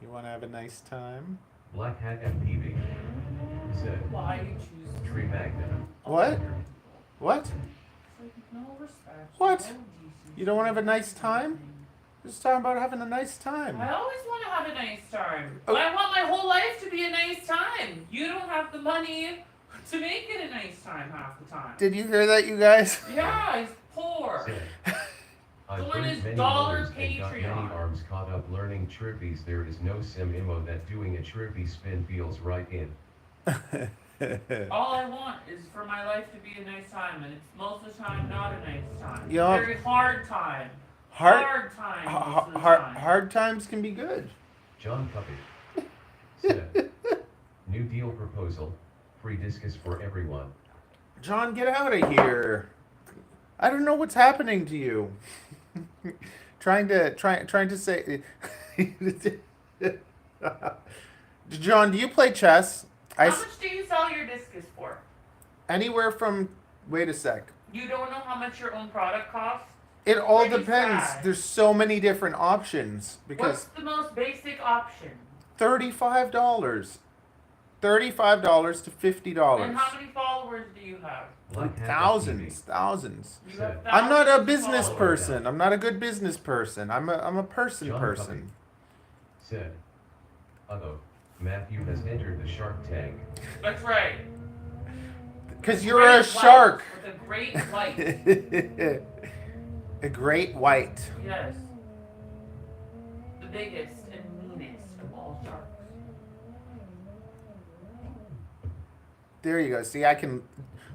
You want to have a nice time? Black Hat FPV said, Why you choose tree magnet. What? What? no respect? What? No decency. You don't want to have a nice time? Just talking about having a nice time. I always want to have a nice time. Oh. I want my whole life to be a nice time. You don't have the money to make it a nice time half the time. Did you hear that, you guys? Yeah, he's poor. Said, I've Join heard his many dollar motors and got many Patreon. arms caught up learning trippies. There is no sim immo that doing a trippy spin feels right in. All I want is for my life to be a nice time, and it's most of the time not a nice time. You know, Very hard time. Hard time. Most of the time. hard times can be good. John Cuppy said, new deal proposal, free discus for everyone. John, get out of here. I don't know what's happening to you. trying to say John, do you play chess? How much do you sell your discus for? Anywhere from wait a sec. You don't know how much your own product costs? It all Pretty depends. sad. There's so many different options What's because the most basic option? $35. $35 to $50. And how many followers do you have? Black Hat Thousands. You have I'm not a thousands of business followers. person. I'm not a good business person. I'm a person. John said, uh-oh, Matthew has entered the Shark Tank. That's right. Because you're Great a white, shark. With a great white. A great white. Yes. The biggest and meanest of all sharks. There you go. See, I can,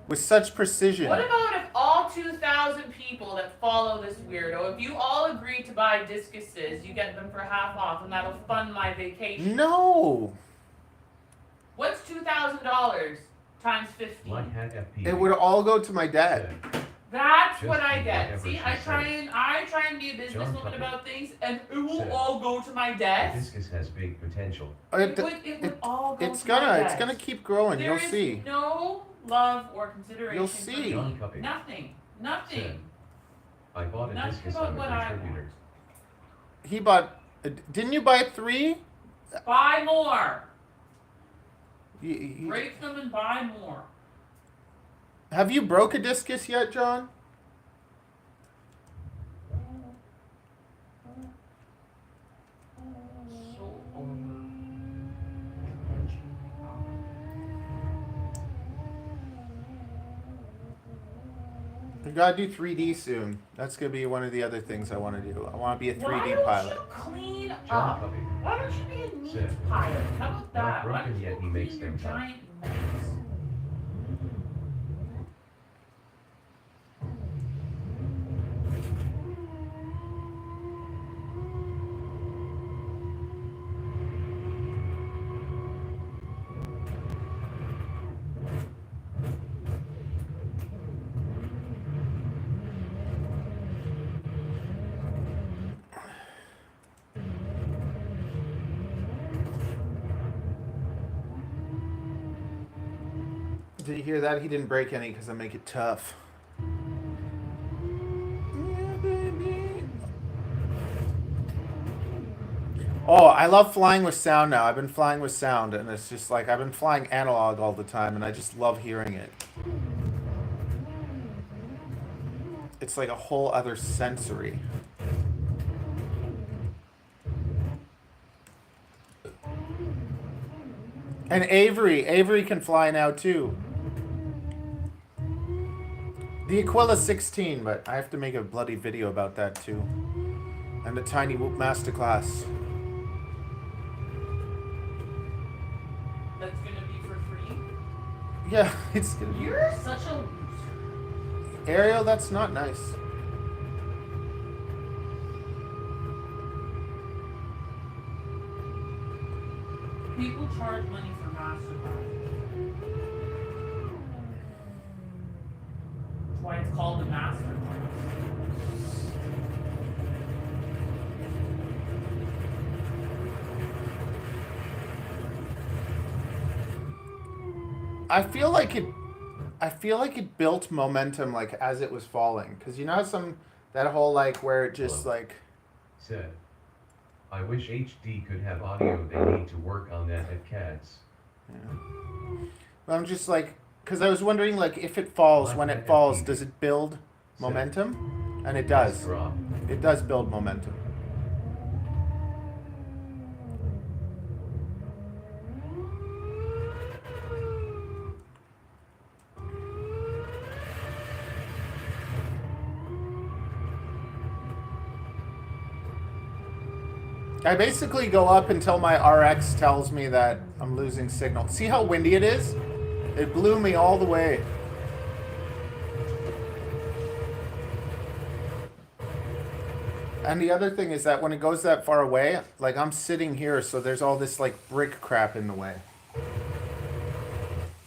with such precision. What about if all 2,000 people that follow this weirdo, if you all agree to buy discuses, you get them for half off, and that'll fund my vacation? No. What's $2,000 times 50? Black Hat FPV It would all go to my dad. said, That's Just what I do get. whatever See, she I try says. and be a John businesswoman Tucker about things, and it will said, all go to my the desk. discus has big potential. It would all go It's to my gonna, desk. it's gonna keep growing. There You'll is see. no love or consideration. You'll for see. me. John Cuppy Nothing. said, Nothing. I bought a Nothing discus. about I'm what a I contributor. He bought. Didn't you buy 3? Buy more. You- Break them and buy more. have you broke a discus yet, John? So over. We gotta do 3D soon. That's gonna be one of the other things I want to do. I want to be a Why 3D don't pilot. you clean John up? Puppy. Why don't you be a meat Said, pilot? How about not that? Why broken don't you yet, he clean makes your them tough. giant meats? Did you hear that? He didn't break any because I make it tough. Yeah, baby. Oh, I love flying with sound now. I've been flying with sound, and it's just like I've been flying analog all the time, and I just love hearing it. It's like a whole other sensory. And Avery can fly now too. The Aquila 16, but I have to make a bloody video about that too. And the Tiny Whoop Masterclass. That's gonna be for free? Yeah, it's gonna be. You're such a loser. Ariel, that's not nice. People charge money for masterclass. That's why it's called the masterclass. I feel like it built momentum like as it was falling, because you know how that whole like where it just like. Said, I wish HD could have audio. They need to work on that at cats. Yeah. Well, I'm just like, because I was wondering like if it falls, when it falls, does it build momentum? And it does. It does build momentum. I basically go up until my RX tells me that I'm losing signal. See how windy it is? It blew me all the way. And the other thing is that when it goes that far away, like I'm sitting here, so there's all this like brick crap in the way.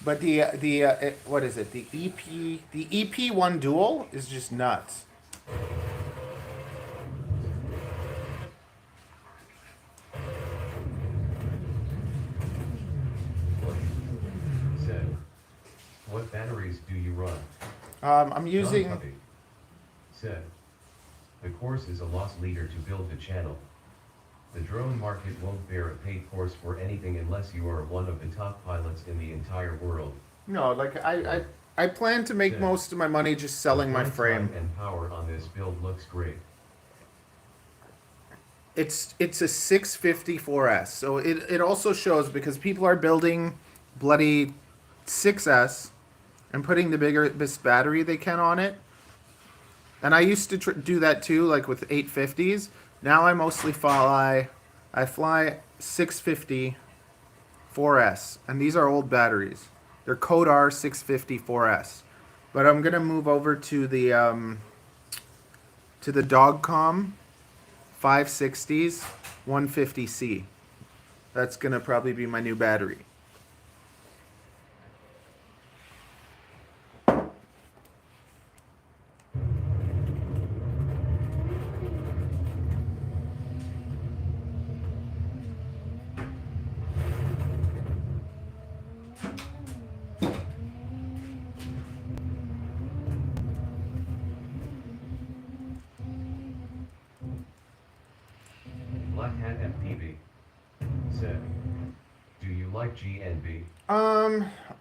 But what is it? The EP1 Dual is just nuts. Said, what batteries do you run? I'm using. John Puppy. Said, the course is a loss leader to build the channel. The drone market won't bear a paid course for anything unless you are one of the top pilots in the entire world. No, like I plan to make most of my money just selling my frame. And power on this build looks great. It's a 654S, so it also shows because people are building bloody 6S and putting the biggest battery they can on it. And I used to do that too, like with 850s. Now I mostly fly 650 4S, and these are old batteries. They're Code R 650 4S. But I'm gonna move over to the Dogcom 560s 150C. That's gonna probably be my new battery. Black Hat FPV. Said, do you like GNB?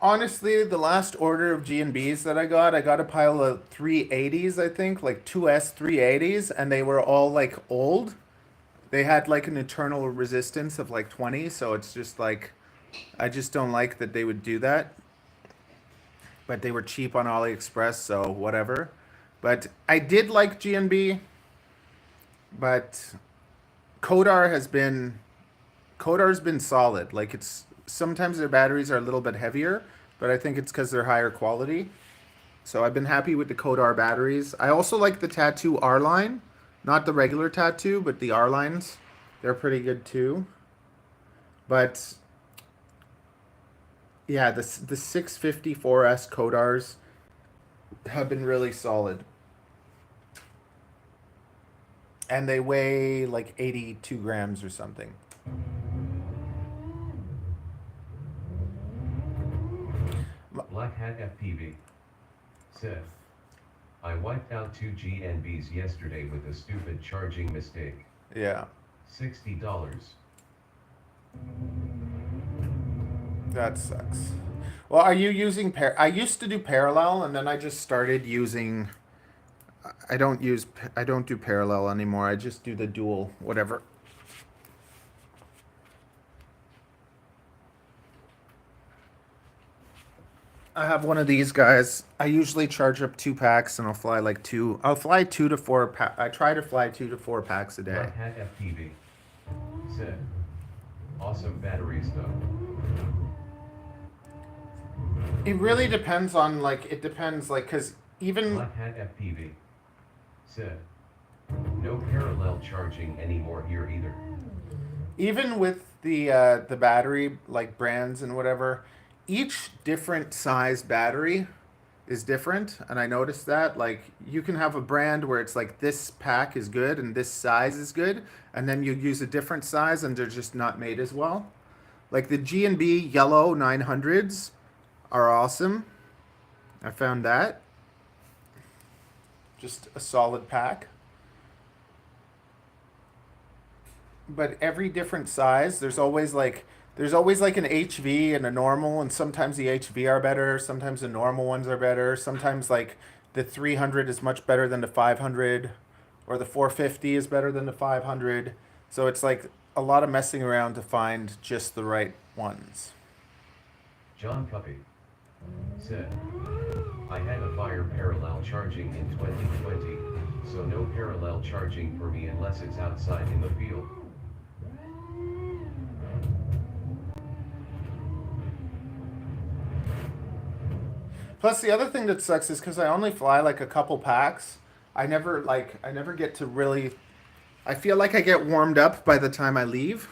Honestly, the last order of G&Bs that I got a pile of 380s, I think, like 2S 380s, and they were all like old. They had like an internal resistance of like 20, so it's just like, I just don't like that they would do that. But they were cheap on AliExpress, so whatever. But I did like GNB, but Kodar's been solid. Like it's sometimes their batteries are a little bit heavier, but I think it's because they're higher quality. So I've been happy with the Kodar batteries. I also like the Tattoo R line, not the regular Tattoo, but the R lines. They're pretty good too. But yeah, the 654S Kodars have been really solid. And they weigh like 82 grams or something. Black Hat FPV said, I wiped out 2 GNBs yesterday with a stupid charging mistake. Yeah. $60. That sucks. Well, are you using I used to do parallel, and then I just started using. I don't do parallel anymore. I just do the dual, whatever. I have one of these guys. I usually charge up 2 packs, and I'll fly like 2. I'll fly 2 to 4. I try to fly 2 to 4 packs a day. Black Hat FPV said, awesome batteries though. It really depends on because even Black Hat FPV said, no parallel charging anymore here either. even with the battery like brands and whatever, each different size battery is different, and I noticed that like you can have a brand where it's like this pack is good and this size is good, and then you use a different size and they're just not made as well. Like the G&B yellow 900s are awesome. I found that. Just a solid pack. But every different size, there's always like an HV and a normal, and sometimes the HV are better, sometimes the normal ones are better, sometimes like the 300 is much better than the 500, or the 450 is better than the 500. So it's like a lot of messing around to find just the right ones. John Cuppy said, I had a fire parallel charging in 2020, so no parallel charging for me unless it's outside in the field. Plus, the other thing that sucks is because I only fly like a couple packs. I never get to really. I feel like I get warmed up by the time I leave.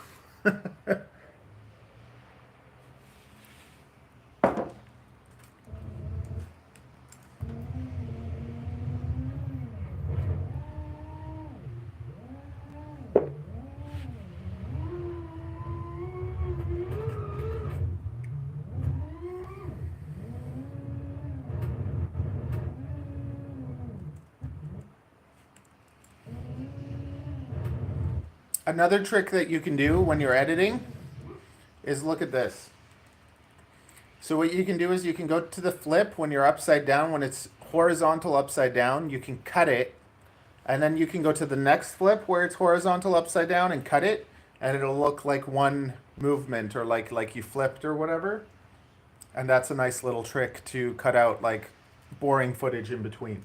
Another trick that you can do when you're editing is look at this. So what you can do is you can go to the flip when you're upside down. When it's horizontal upside down, you can cut it. And then you can go to the next flip where it's horizontal upside down and cut it. And it'll look like one movement, or like you flipped or whatever. And that's a nice little trick to cut out like boring footage in between.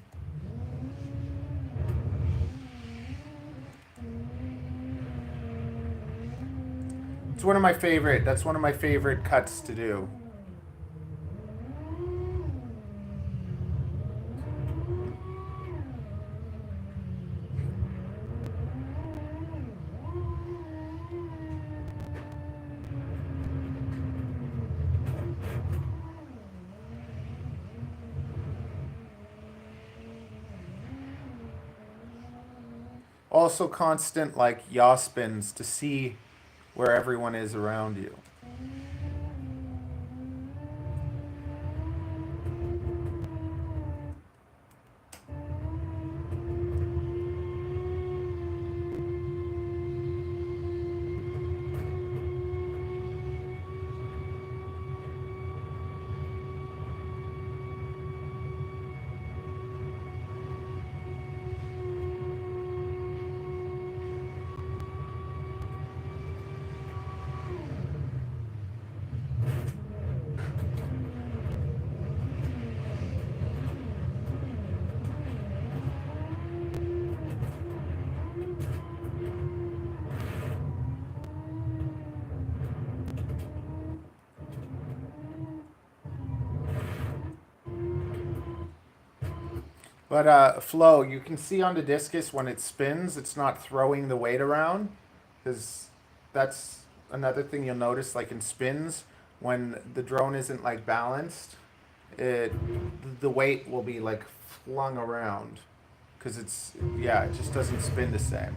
It's one of my favorite. That's one of my favorite cuts to do. Also constant like yaw spins to see where everyone is around you. But Flo, you can see on the discus when it spins, it's not throwing the weight around, because that's another thing you'll notice. Like in spins, when the drone isn't like balanced, the weight will be like flung around, because it just doesn't spin the same.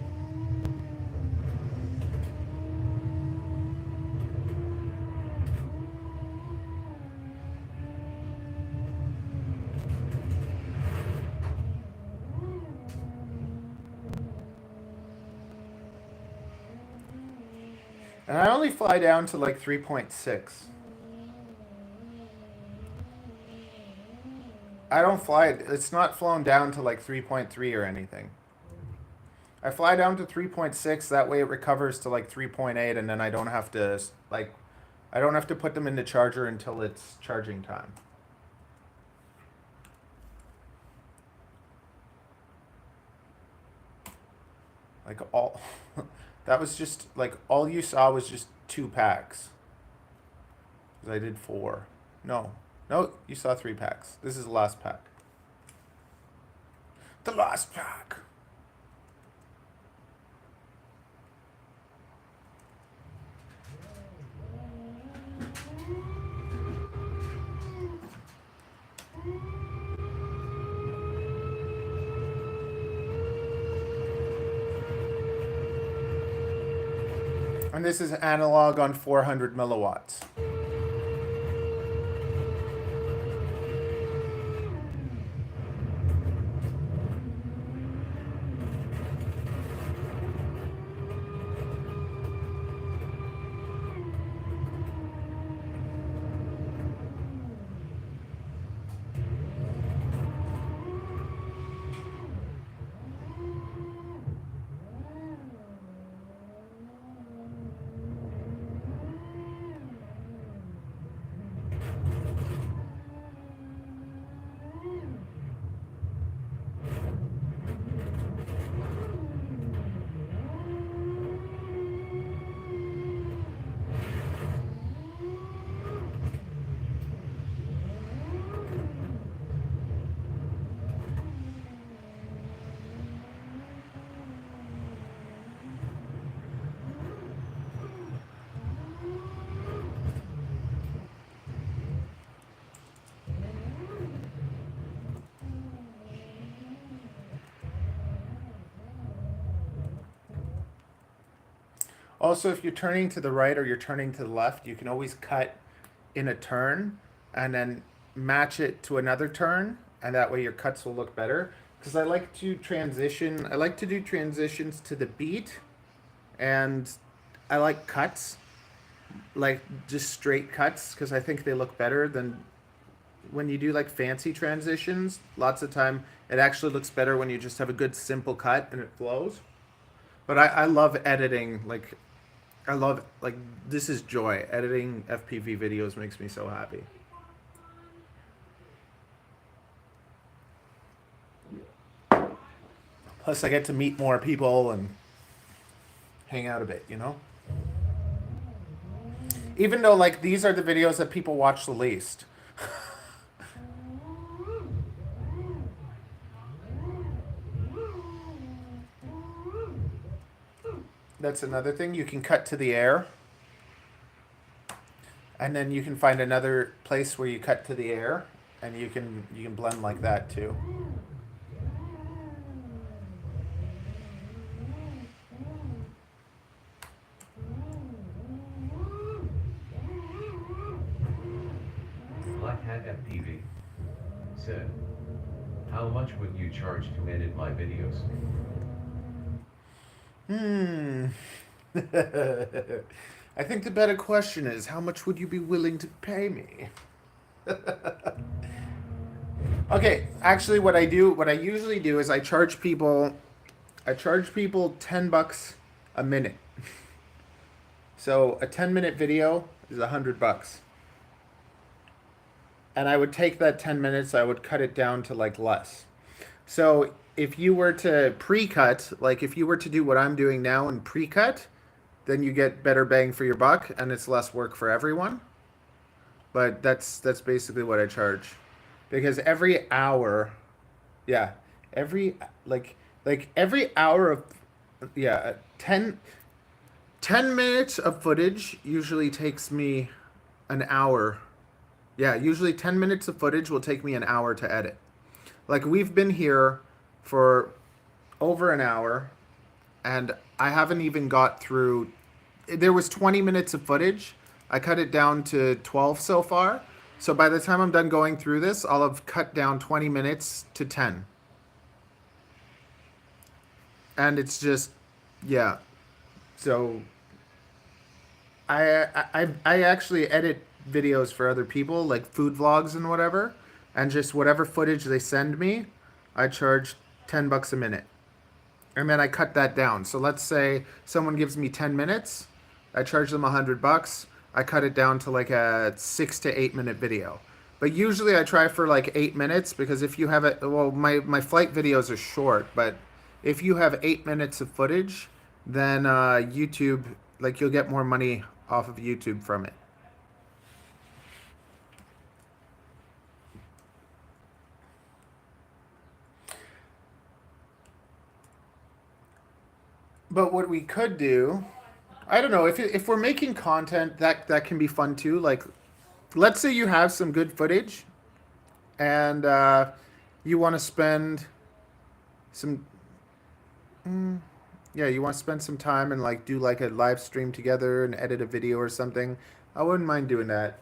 And I only fly down to like 3.6. I don't fly it. It's not flown down to like 3.3 or anything. I fly down to 3.6. That way it recovers to like 3.8, and then I don't have to put them in the charger until it's charging time. Like all, that was just like all you saw was just 2 packs. 'Cause I did 4. No, you saw 3 packs. This is the last pack. The last pack. And this is analog on 400 milliwatts. Also, if you're turning to the right or you're turning to the left, you can always cut in a turn and then match it to another turn, and that way your cuts will look better. Because I like to do transitions to the beat, and I like cuts, like just straight cuts, because I think they look better than when you do like fancy transitions. Lots of time it actually looks better when you just have a good simple cut and it flows. But I love editing, like this is joy. Editing FPV videos makes me so happy. Plus I get to meet more people and hang out a bit, you know? Even though like these are the videos that people watch the least. That's another thing. You can cut to the air. And then you can find another place where you cut to the air, and you can blend like that too. Black Hat FPV said, "How much would you charge to edit my videos?" I think the better question is, how much would you be willing to pay me? Okay, actually what I usually do is I charge people $10 a minute. So a 10-minute video is $100. And I would take that 10 minutes, I would cut it down to like less. So if you were to pre-cut, like if you were to do what I'm doing now and pre-cut, then you get better bang for your buck, and it's less work for everyone. But that's basically what I charge. Because every hour every every hour of, yeah, 10 minutes of footage usually takes me an hour. Yeah, usually 10 minutes of footage will take me an hour to edit. Like, we've been here for over an hour, and I haven't even got through. There was 20 minutes of footage. I cut it down to 12 so far. So by the time I'm done going through this, I'll have cut down 20 minutes to 10. And it's just, yeah. So I actually edit videos for other people, like food vlogs and whatever, and just whatever footage they send me, I charge $10 a minute. And then I cut that down. So let's say someone gives me 10 minutes, I charge them $100. I cut it down to like a 6 to 8 minute video. But usually I try for like 8 minutes, because if you have it, well, my flight videos are short, but if you have 8 minutes of footage, then YouTube, like, you'll get more money off of YouTube from it. But what we could do, I don't know, if we're making content, that can be fun too. Like, let's say you have some good footage, and you want to spend some, yeah, you want to spend some time and like do like a live stream together and edit a video or something. I wouldn't mind doing that.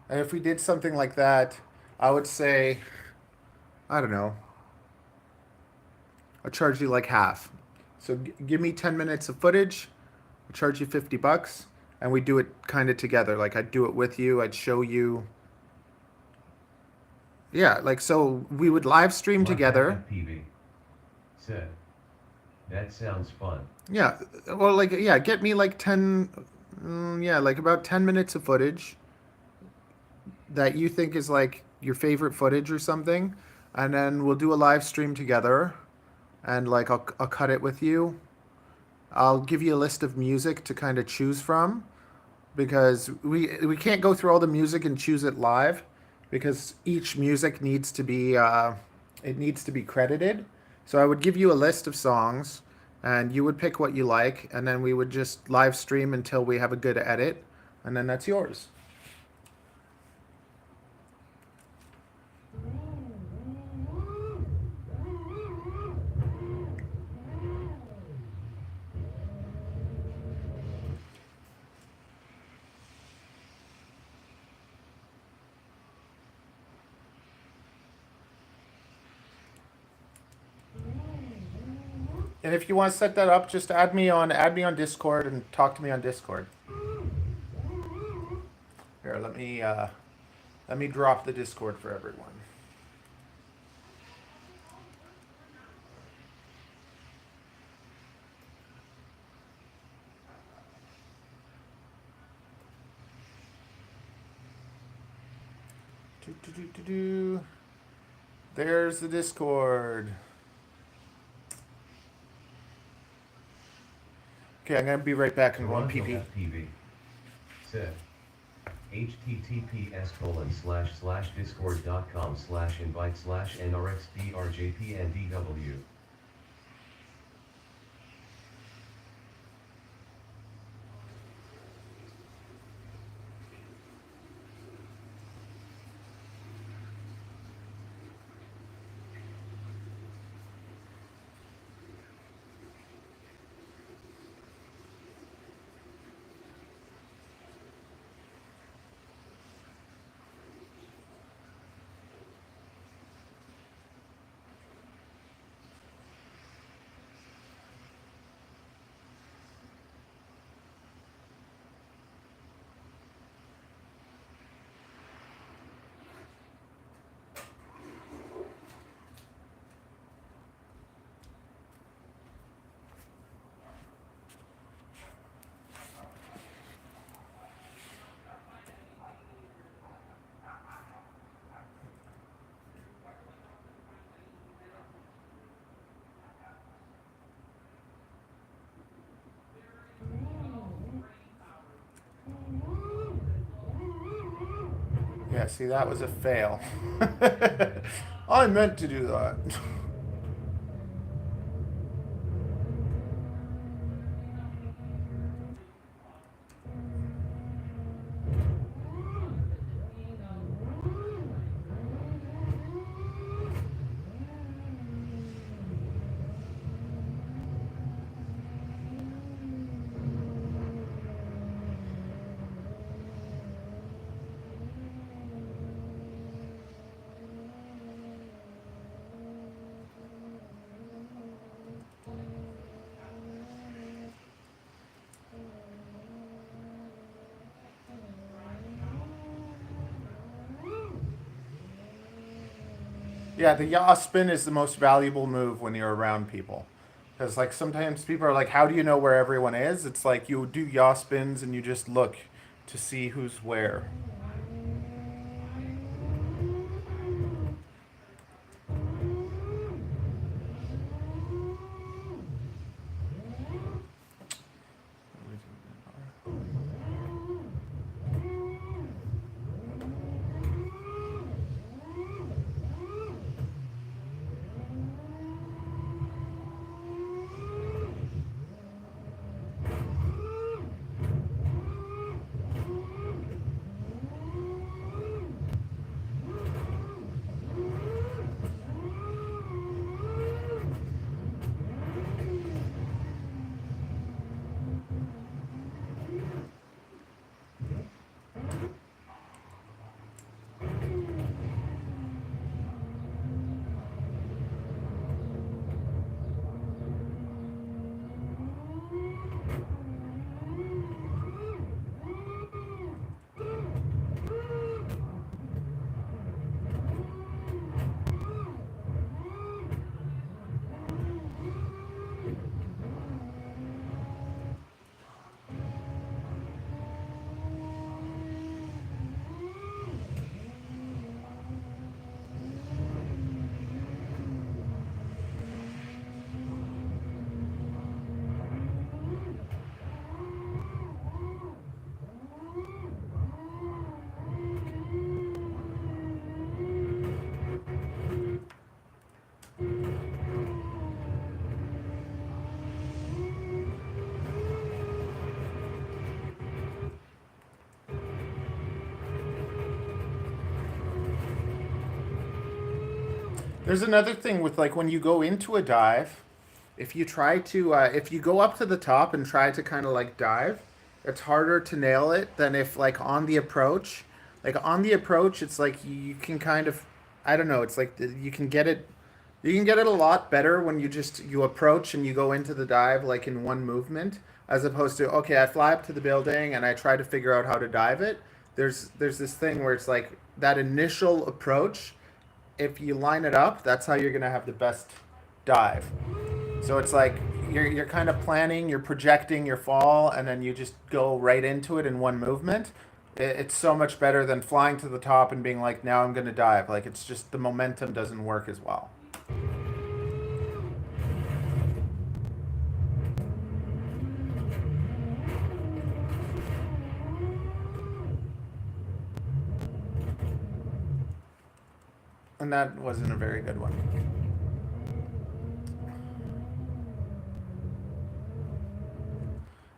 And if we did something like that, I would say, I don't know, I'll charge you like half. So give me 10 minutes of footage, I'll charge you $50, and we do it kind of together. Like, I'd do it with you, I'd show you. Yeah, like, so we would live stream together. PV said, that sounds fun. Yeah, well, like, yeah, get me like 10, yeah, like about 10 minutes of footage that you think is like your favorite footage or something, and then we'll do a live stream together, and like I'll cut it with you. I'll give you a list of music to kind of choose from, because we can't go through all the music and choose it live, because each music needs to be it needs to be credited. So I would give you a list of songs, and you would pick what you like, and then we would just live stream until we have a good edit, and then that's yours. And if you want to set that up, just add me on Discord and talk to me on Discord. Here, let me drop the Discord for everyone. There's the Discord. Okay, I'm gonna be right back and go on PP. FPV said, https://discord.com/invite/nrxbrjpndw. Yeah, see, that was a fail. I meant to do that. Yeah, the yaw spin is the most valuable move when you're around people. Because, like, sometimes people are like, how do you know where everyone is? It's like you do yaw spins and you just look to see who's where. There's another thing with, like, when you go into a dive, if you try to, if you go up to the top and try to kind of like dive, it's harder to nail it than if, like, on the approach. Like, on the approach, it's like you can kind of, I don't know, it's like you can get it. You can get it a lot better when you approach and you go into the dive like in one movement, as opposed to, okay, I fly up to the building and I try to figure out how to dive it. There's this thing where it's like that initial approach, if you line it up, that's how you're gonna have the best dive. So it's like you're kind of planning, you're projecting your fall, and then you just go right into it in one movement. It's so much better than flying to the top and being like, now I'm gonna dive. Like, it's just the momentum doesn't work as well. And that wasn't a very good one.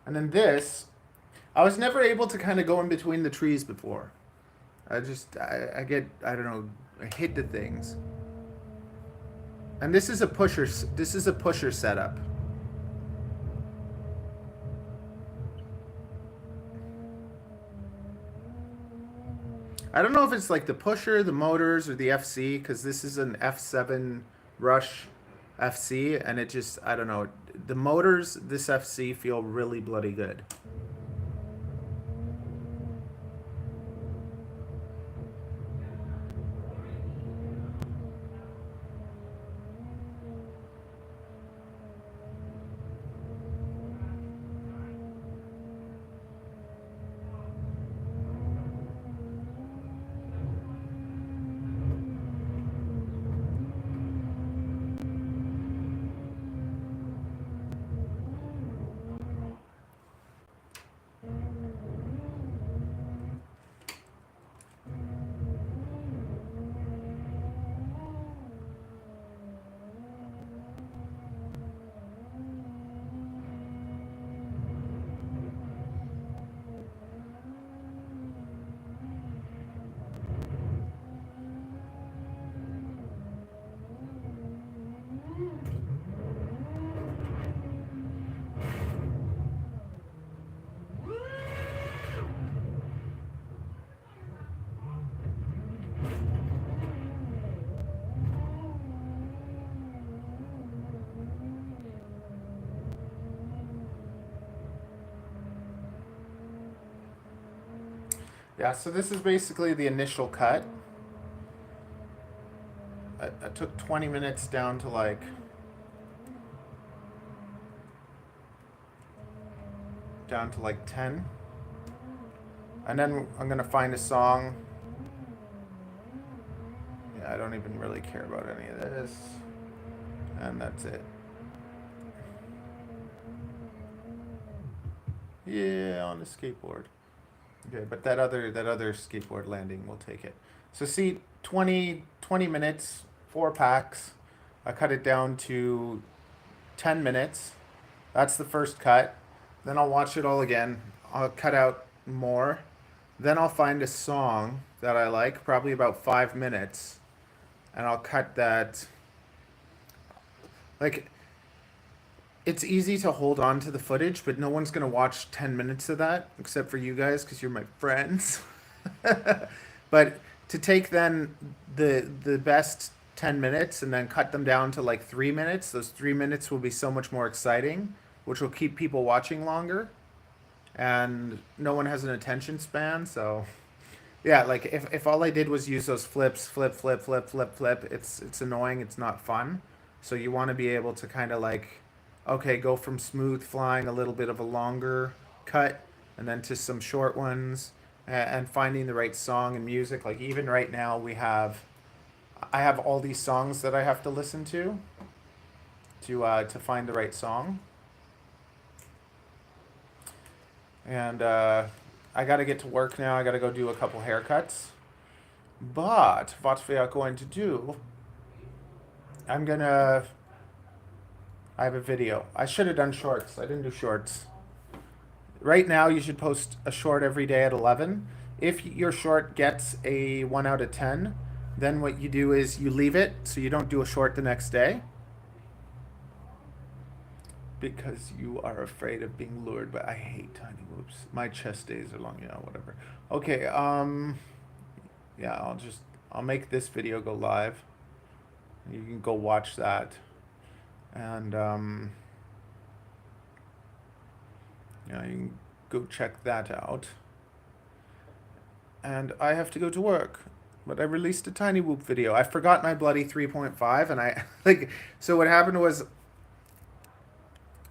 And then this, I was never able to kind of go in between the trees before. I get, I don't know, I hit the things. And this is a pusher setup. I don't know if it's like the pusher, the motors, or the FC, because this is an F7 Rush FC, and it just, I don't know. The motors, this FC, feel really bloody good. Yeah, so this is basically the initial cut. I took 20 minutes down to like down to like 10. And then I'm gonna find a song. Yeah, I don't even really care about any of this. And that's it. Yeah, on the skateboard. Okay, but that other skateboard landing, we'll take it. So see, 20 minutes, 4 packs. I cut it down to 10 minutes. That's the first cut. Then I'll watch it all again. I'll cut out more. Then I'll find a song that I like, probably about 5 minutes. And I'll cut that. Like, it's easy to hold on to the footage, but no one's going to watch 10 minutes of that, except for you guys, because you're my friends. But to take then the best 10 minutes and then cut them down to like 3 minutes, those 3 minutes will be so much more exciting, which will keep people watching longer. And no one has an attention span, so yeah, like if all I did was use those flips, flip, it's annoying, it's not fun. So you want to be able to kind of like, okay, go from smooth flying, a little bit of a longer cut, and then to some short ones, and finding the right song and music. Like even right now I have all these songs that I have to listen to find the right song. And I got to get to work now. I got to go do a couple haircuts. But what we are going to do, I have a video. I should have done shorts. I didn't do shorts. Right now, you should post a short every day at 11. If your short gets a 1 out of 10, then what you do is you leave it so you don't do a short the next day. Because you are afraid of being lured, but I hate tiny whoops. My chest days are long, yeah, whatever. Okay, yeah, I'll make this video go live. You can go watch that. And, yeah, you can go check that out. And I have to go to work. But I released a tiny whoop video. I forgot my bloody 3.5, and I, like, so what happened was,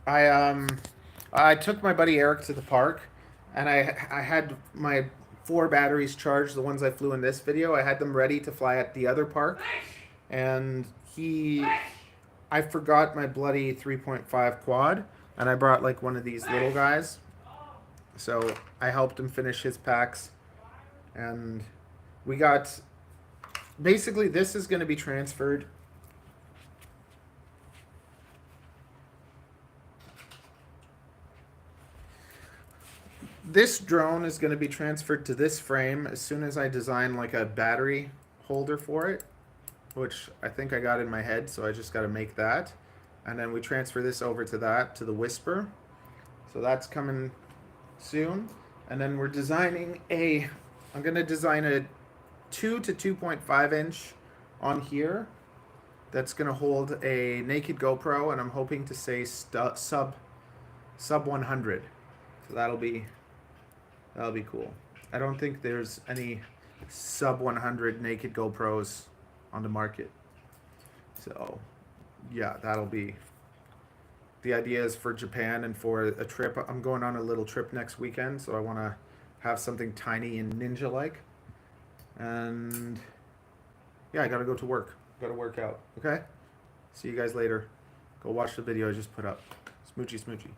I took my buddy Eric to the park, and I had my 4 batteries charged, the ones I flew in this video. I had them ready to fly at the other park, and I forgot my bloody 3.5 quad, and I brought like one of these little guys. So I helped him finish his packs, and we got, basically this is going to be transferred. This drone is going to be transferred to this frame as soon as I design like a battery holder for it, which I think I got in my head, so I just got to make that. And then we transfer this over to the Whisper. So that's coming soon. And then we're designing I'm going to design a 2 to 2.5 inch on here that's going to hold a naked GoPro, and I'm hoping to say sub 100. So that'll be cool. I don't think there's any sub 100 naked GoPros on the market. So, yeah, that'll be. The idea is for Japan and for a trip. I'm going on a little trip next weekend, so I want to have something tiny and ninja-like. And, yeah, I got to go to work. Got to work out, okay? See you guys later. Go watch the video I just put up. Smoochy, smoochy.